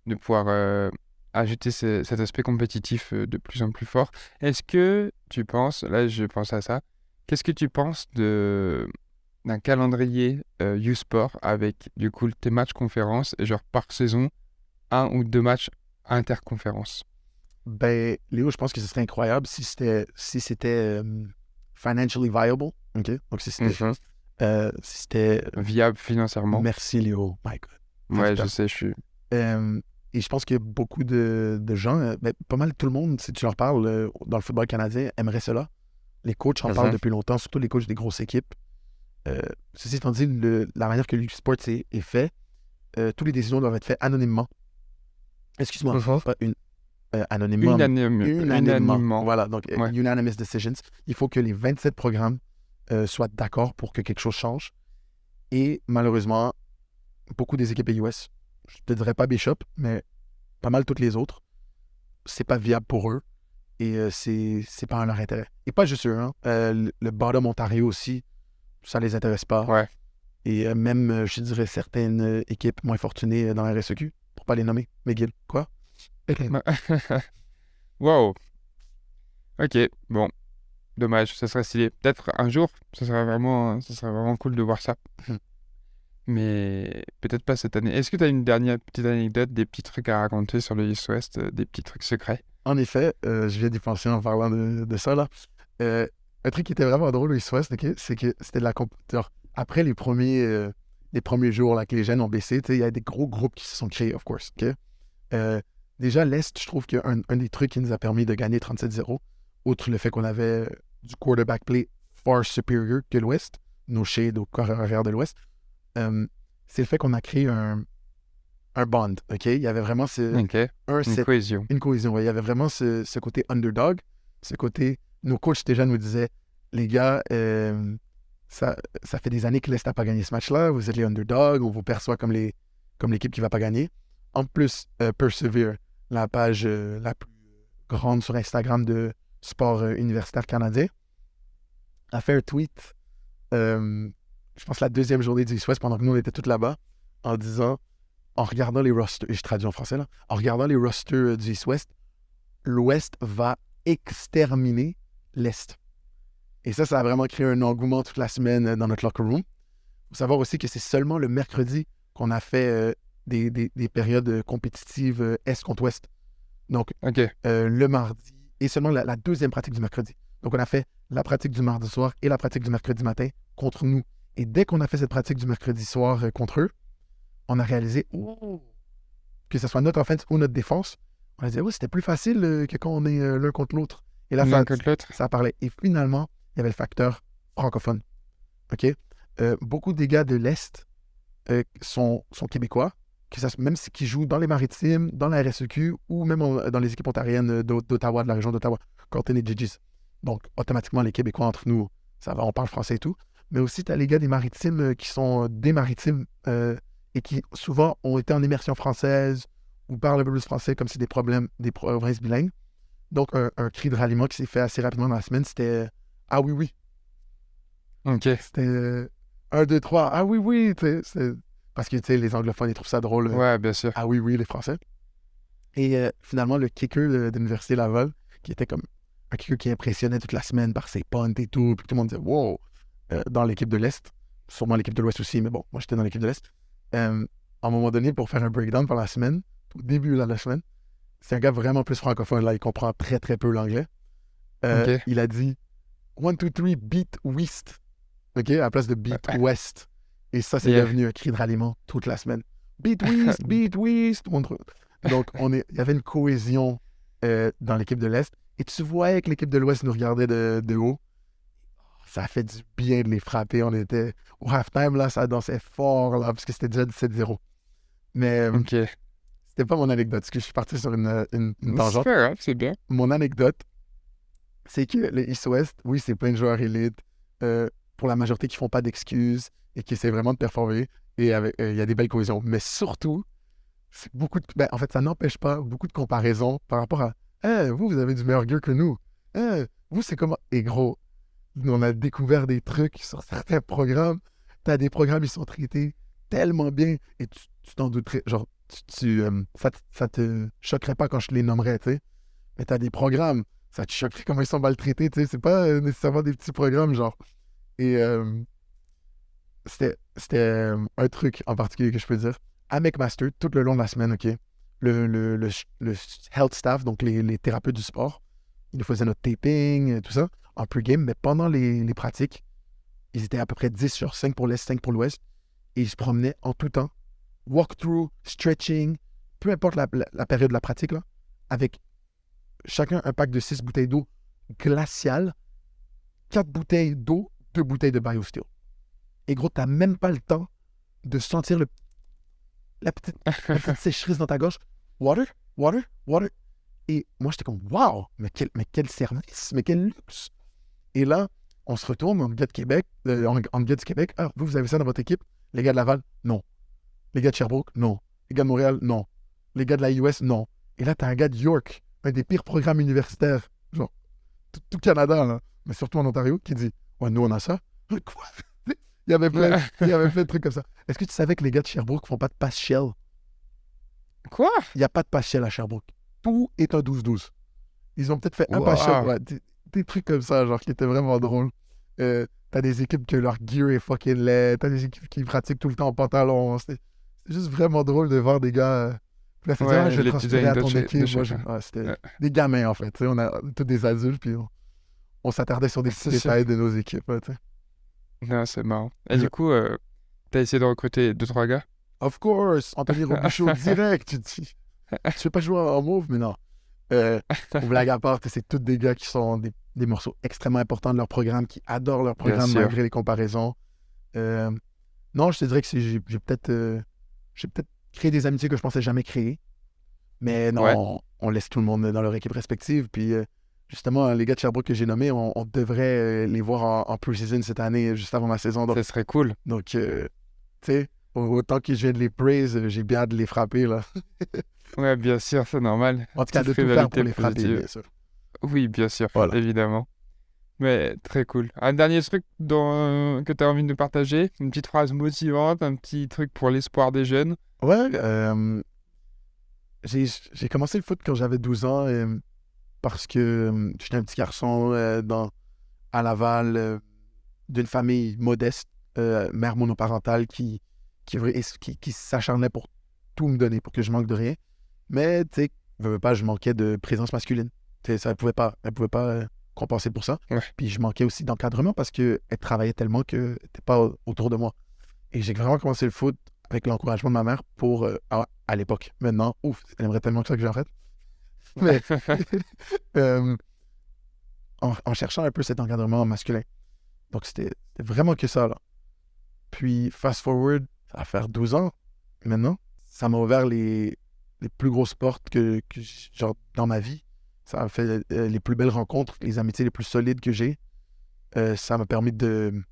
de pouvoir ajouter cet aspect compétitif de plus en plus fort. Est-ce que tu penses, là je pense à ça, qu'est-ce que tu penses d'un calendrier U-Sport avec du coup tes matchs conférences et genre par saison, 1 ou 2 matchs interconférences? Ben, Léo, je pense que ce serait incroyable si c'était financially viable. OK? Donc, si c'était Viable financièrement. merci, Léo. My God. Ouais, je sais, je suis... Et je pense que beaucoup de gens, pas mal tout le monde, si tu leur parles dans le football canadien, aimerait cela. Les coachs en parlent depuis longtemps, surtout les coachs des grosses équipes. Ceci étant dit, la manière que l'U-Sport est fait, toutes les décisions doivent être faites anonymement. Excuse-moi, pas anonymement. Unanimement. Voilà, donc Ouais. unanimous decisions. Il faut que les 27 programmes soient d'accord pour que quelque chose change. Et malheureusement, beaucoup des équipes US, je te dirais pas Bishop, mais pas mal toutes les autres, c'est pas viable pour eux. Et c'est pas en leur intérêt. Et pas juste eux, hein. Le Bottom Ontario aussi, ça les intéresse pas. Ouais. Et même, je dirais, certaines équipes moins fortunées dans la RSEQ, pour pas les nommer. McGill, quoi? Wow. Ok, bon, dommage, ça serait stylé. Peut-être un jour, ça serait vraiment cool de voir ça. Mais peut-être pas cette année. Est-ce que tu as une dernière petite anecdote, des petits trucs à raconter sur le East West, des petits trucs secrets? En effet, je viens d'y penser en parlant de ça, là. Euh, un truc qui était vraiment drôle au East West, ok, c'est que c'était de la genre, après les premiers jours là, que les jeunes ont baissé, tu sais, il y a des gros groupes qui se sont créés, of course. Ok. Déjà, l'Est, je trouve qu'un un des trucs qui nous a permis de gagner 37-0, outre le fait qu'on avait du quarterback play far superior que l'Ouest, nos shades au corps arrière de l'Ouest, euh, c'est le fait qu'on a créé un bond. Ok. Il y avait vraiment Ok, une cohésion. une cohésion. Ouais. Il y avait vraiment ce côté underdog, ce côté. Nos coachs déjà nous disaient, les gars, ça fait des années que l'Est n'a pas gagné ce match-là. Vous êtes les underdogs, on vous perçoit comme l'équipe qui ne va pas gagner. En plus, Persevere, la page la plus grande sur Instagram de sport universitaire canadien, a fait un tweet, je pense la deuxième journée du East West, pendant que nous on était tous là-bas, en disant, en regardant les rosters, et je traduis en français là, en regardant les rosters du East West, l'Ouest va exterminer l'Est. Et ça a vraiment créé un engouement toute la semaine dans notre locker room. Il faut savoir aussi que c'est seulement le mercredi qu'on a fait des périodes compétitives Est contre Ouest. Donc, Ok, le mardi, et seulement la deuxième pratique du mercredi. Donc, on a fait la pratique du mardi soir et la pratique du mercredi matin contre nous. Et dès qu'on a fait cette pratique du mercredi soir contre eux, on a réalisé, que ce soit notre offense ou notre défense, on a dit, c'était plus facile que quand on est l'un contre l'autre. Et là, l'un contre l'autre. ça parlait. Et finalement, il y avait le facteur francophone. OK? Beaucoup des gars de l'Est sont québécois, même qui jouent dans les Maritimes, dans la RSEQ ou même dans les équipes ontariennes d'Ottawa, de la région d'Ottawa, Carleton et Gigis. Donc, automatiquement, les Québécois entre nous, ça va, on parle français et tout. Mais aussi, tu as les gars des Maritimes qui sont des Maritimes et qui souvent ont été en immersion française ou parlent un peu plus français comme c'est des provinces bilingues. Donc, un cri de ralliement qui s'est fait assez rapidement dans la semaine, c'était Ah oui, oui. Ok, C'était 1, 2, 3, ah oui, oui. Parce que les anglophones, ils trouvent ça drôle. ouais, bien sûr. Ah oui, oui, les Français. Et finalement, le kicker de l'Université Laval, qui était comme un kicker qui impressionnait toute la semaine par ses punts et tout, puis tout le monde disait wow, dans l'équipe de l'Est, sûrement l'équipe de l'Ouest aussi, mais bon, moi j'étais dans l'équipe de l'Est. À un moment donné, pour faire un breakdown par la semaine, au début là, de la semaine, c'est un gars vraiment plus francophone, là, il comprend très très peu l'anglais. Ok, Il a dit 1, 2, 3, beat West, ok, à la place de beat West. Et ça, c'est yeah. devenu un cri de ralliement toute la semaine. Beat West, beat West. Donc, il y avait une cohésion dans l'équipe de l'Est. Et tu voyais que l'équipe de l'Ouest nous regardait de haut. Ça a fait du bien de les frapper. On était au halftime, là, ça dansait fort, là, parce que c'était déjà 17-0. Mais Ok. c'était pas mon anecdote, parce que je suis parti sur une C'est tangente. pas grave, c'est bien. Mon anecdote, c'est que le East-West, oui, c'est plein de joueurs élites, pour la majorité qui font pas d'excuses et qui essaient vraiment de performer. Et il y a des belles cohésions. Mais surtout, c'est en fait, ça n'empêche pas beaucoup de comparaisons par rapport à vous, vous avez du meilleur gear que nous. Vous, c'est comment. Et gros, nous, on a découvert des trucs sur certains programmes. T'as des programmes, ils sont traités tellement bien. Et tu t'en douterais. Genre, ça te choquerait pas quand je les nommerais, tu sais. Mais t'as des programmes, ça te choquerait comment ils sont maltraités, tu sais. C'est pas nécessairement des petits programmes, genre. Et c'était un truc en particulier que je peux dire. À McMaster, tout le long de la semaine, OK, le health staff, donc les thérapeutes du sport, ils nous faisaient notre taping, tout ça, en pre-game, mais pendant les pratiques, ils étaient à peu près 10 sur 5 pour l'Est, 5 pour l'Ouest, et ils se promenaient en tout temps, walkthrough, stretching, peu importe la période de la pratique, là, avec chacun un pack de 6 bouteilles d'eau glaciale, 4 bouteilles d'eau, 2 bouteilles de BioSteel. Et gros, t'as même pas le temps de sentir la petite sécheresse dans ta gorge. Water, water, water. Et moi, j'étais comme, wow, mais quel service, mais quel luxe. Et là, on se retourne en gars de Québec, en gars du Québec. Ah, vous avez ça dans votre équipe? Les gars de Laval? Non. Les gars de Sherbrooke? Non. Les gars de Montréal? Non. Les gars de la US? Non. Et là, t'as un gars de York, un des pires programmes universitaires, genre, tout Canada, là, mais surtout en Ontario, qui dit, ouais, nous, on a ça. Quoi? Il y avait plein de trucs comme ça. Est-ce que tu savais que les gars de Sherbrooke font pas de pass shell? Quoi? Il n'y a pas de pass shell à Sherbrooke. tout est un 12-12. Ils ont peut-être fait un Wow. pas shot, ouais, des trucs comme ça, genre, qui étaient vraiment drôles. T'as des équipes que leur gear est fucking laid, t'as des équipes qui pratiquent tout le temps en pantalon. C'est juste vraiment drôle de voir des gars. Puis là, Ouais, je vais les petites transférer à ton anecdotes de équipe. Moi, chacun. c'était Ouais, des gamins, en fait. Tu sais, on a tous des adultes, puis on s'attardait sur des petits c'est sûr. détails de nos équipes. Ouais, tu sais. Non, c'est marrant. Et du coup, t'as essayé de recruter 2-3 gars? Of course, Anthony Robichaud, direct. Tu veux pas jouer en mauve, mais non. Blague à part, c'est tous des gars qui sont des morceaux extrêmement importants de leur programme, qui adorent leur Bien programme sûr. malgré les comparaisons. Euh, non, je te dirais que j'ai peut-être créé des amitiés que je pensais jamais créer. Mais non, Ouais, on laisse tout le monde dans leur équipe respective. Puis justement, les gars de Sherbrooke que j'ai nommés, on devrait les voir en pre-season cette année, juste avant ma saison. ça serait cool. Donc tu sais, autant que je viens de les praise, j'ai bien hâte de les frapper, là. Ouais, bien sûr, c'est normal. En tout cas, Petite de tout faire pour rivalité les frapper, positive. bien sûr. Oui, bien sûr, Voilà. évidemment. Mais très cool. Un dernier truc que tu as envie de nous partager? Une petite phrase motivante, un petit truc pour l'espoir des jeunes? Ouais, j'ai commencé le foot quand j'avais 12 ans parce que j'étais un petit garçon à Laval d'une famille modeste, mère monoparentale qui s'acharnait pour tout me donner, pour que je manque de rien. Mais, tu sais, veux pas, je manquais de présence masculine. Tu sais, elle pouvait pas compenser pour ça. Ouais. Puis je manquais aussi d'encadrement parce qu'elle travaillait tellement que t'es pas autour de moi. Et j'ai vraiment commencé le foot avec l'encouragement de ma mère à l'époque. Maintenant, ouf, elle aimerait tellement que ça que j'arrête. Mais euh, en cherchant un peu cet encadrement masculin. Donc c'était vraiment que ça, là. Puis, fast forward, ça va faire 12 ans maintenant. Ça m'a ouvert les plus grosses portes genre, dans ma vie. Ça m'a fait les plus belles rencontres, les amitiés les plus solides que j'ai. Ça m'a permis de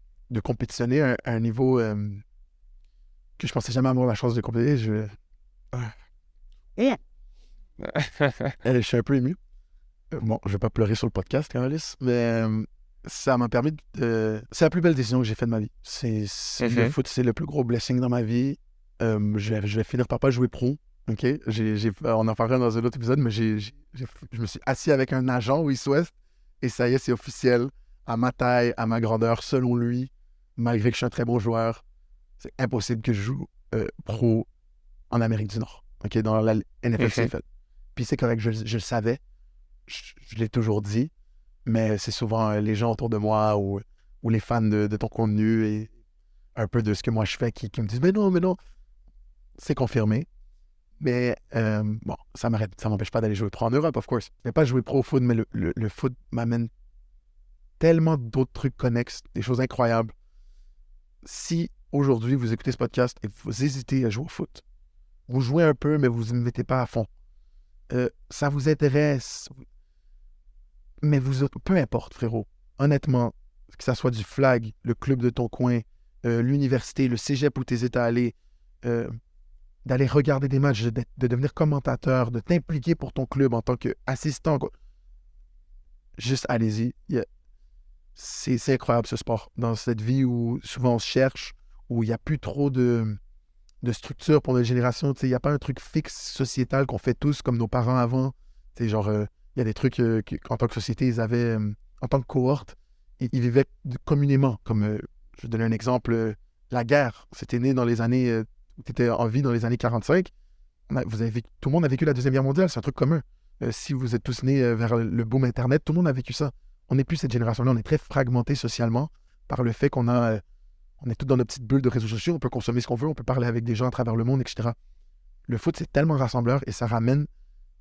compétitionner à un niveau que je pensais jamais avoir la chance de compéter. Je suis un peu ému. Bon, je vais pas pleurer sur le podcast, Carolis, mais ça m'a permis de... C'est la plus belle décision que j'ai faite de ma vie. Le foot, c'est le plus gros blessing dans ma vie. Je vais finir par pas jouer pro. OK? On en parlera dans un autre épisode, mais je me suis assis avec un agent au East West et ça y est, c'est officiel. À ma taille, à ma grandeur, selon lui, malgré que je suis un très bon joueur, c'est impossible que je joue pro en Amérique du Nord. OK? Dans la NFL CFL. Puis c'est correct, je le savais. Je l'ai toujours dit, mais c'est souvent les gens autour de moi ou les fans de ton contenu et un peu de ce que moi je fais qui me disent mais non, c'est confirmé. Mais bon, ça m'empêche pas d'aller jouer pro en Europe, of course. Je vais pas jouer pro au foot, mais le foot m'amène tellement d'autres trucs connexes, des choses incroyables. Si aujourd'hui vous écoutez ce podcast et vous hésitez à jouer au foot, vous jouez un peu, mais vous ne mettez pas à fond. Ça vous intéresse, mais peu importe, frérot. Honnêtement, que ça soit du flag, le club de ton coin, l'université, le cégep où tu es allé, d'aller regarder des matchs, de devenir commentateur, de t'impliquer pour ton club en tant qu'assistant. Juste allez-y. C'est incroyable ce sport. Dans cette vie où souvent on se cherche, où il n'y a plus trop de structure pour notre génération. Il n'y a pas un truc fixe sociétal qu'on fait tous comme nos parents avant. Genre, il y a des trucs qu'en tant que société, ils avaient, en tant que cohorte, ils vivaient communément. Comme, je vais donner un exemple, la guerre. C'était né dans les années, tu étais en vie dans les années 45. Tout le monde a vécu la Deuxième Guerre mondiale, c'est un truc commun. Si vous êtes tous nés vers le boom Internet, tout le monde a vécu ça. On n'est plus cette génération-là, on est très fragmenté socialement par le fait qu'on est tous dans nos petites bulles de réseaux sociaux, on peut consommer ce qu'on veut, on peut parler avec des gens à travers le monde, etc. Le foot, c'est tellement rassembleur et ça ramène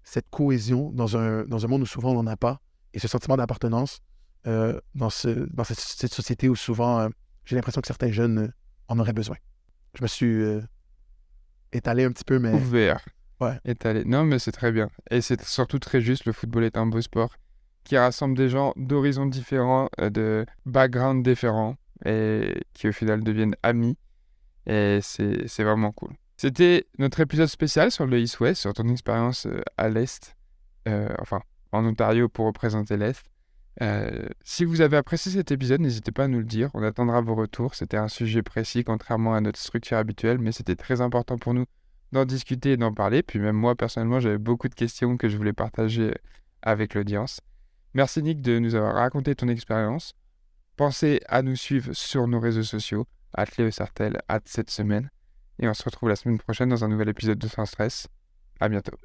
cette cohésion dans un monde où souvent on n'en a pas, et ce sentiment d'appartenance dans cette société où souvent j'ai l'impression que certains jeunes en auraient besoin. Je me suis étalé un petit peu, mais... Ouvert. Ouais. Étalé. Non, mais c'est très bien. Et c'est surtout très juste, le football est un beau sport qui rassemble des gens d'horizons différents, de backgrounds différents, et qui au final deviennent amis. Et c'est vraiment cool. C'était notre épisode spécial sur le East West, sur ton expérience à l'Est, enfin en Ontario pour représenter l'Est. Si vous avez apprécié cet épisode, n'hésitez pas à nous le dire, on attendra vos retours. C'était un sujet précis, contrairement à notre structure habituelle, mais c'était très important pour nous d'en discuter et d'en parler. Puis même moi, personnellement, j'avais beaucoup de questions que je voulais partager avec l'audience. Merci Nick de nous avoir raconté ton expérience. Pensez à nous suivre sur nos réseaux sociaux, @LeoSartel, @cette semaine. Et on se retrouve la semaine prochaine dans un nouvel épisode de Sans Stress. À bientôt.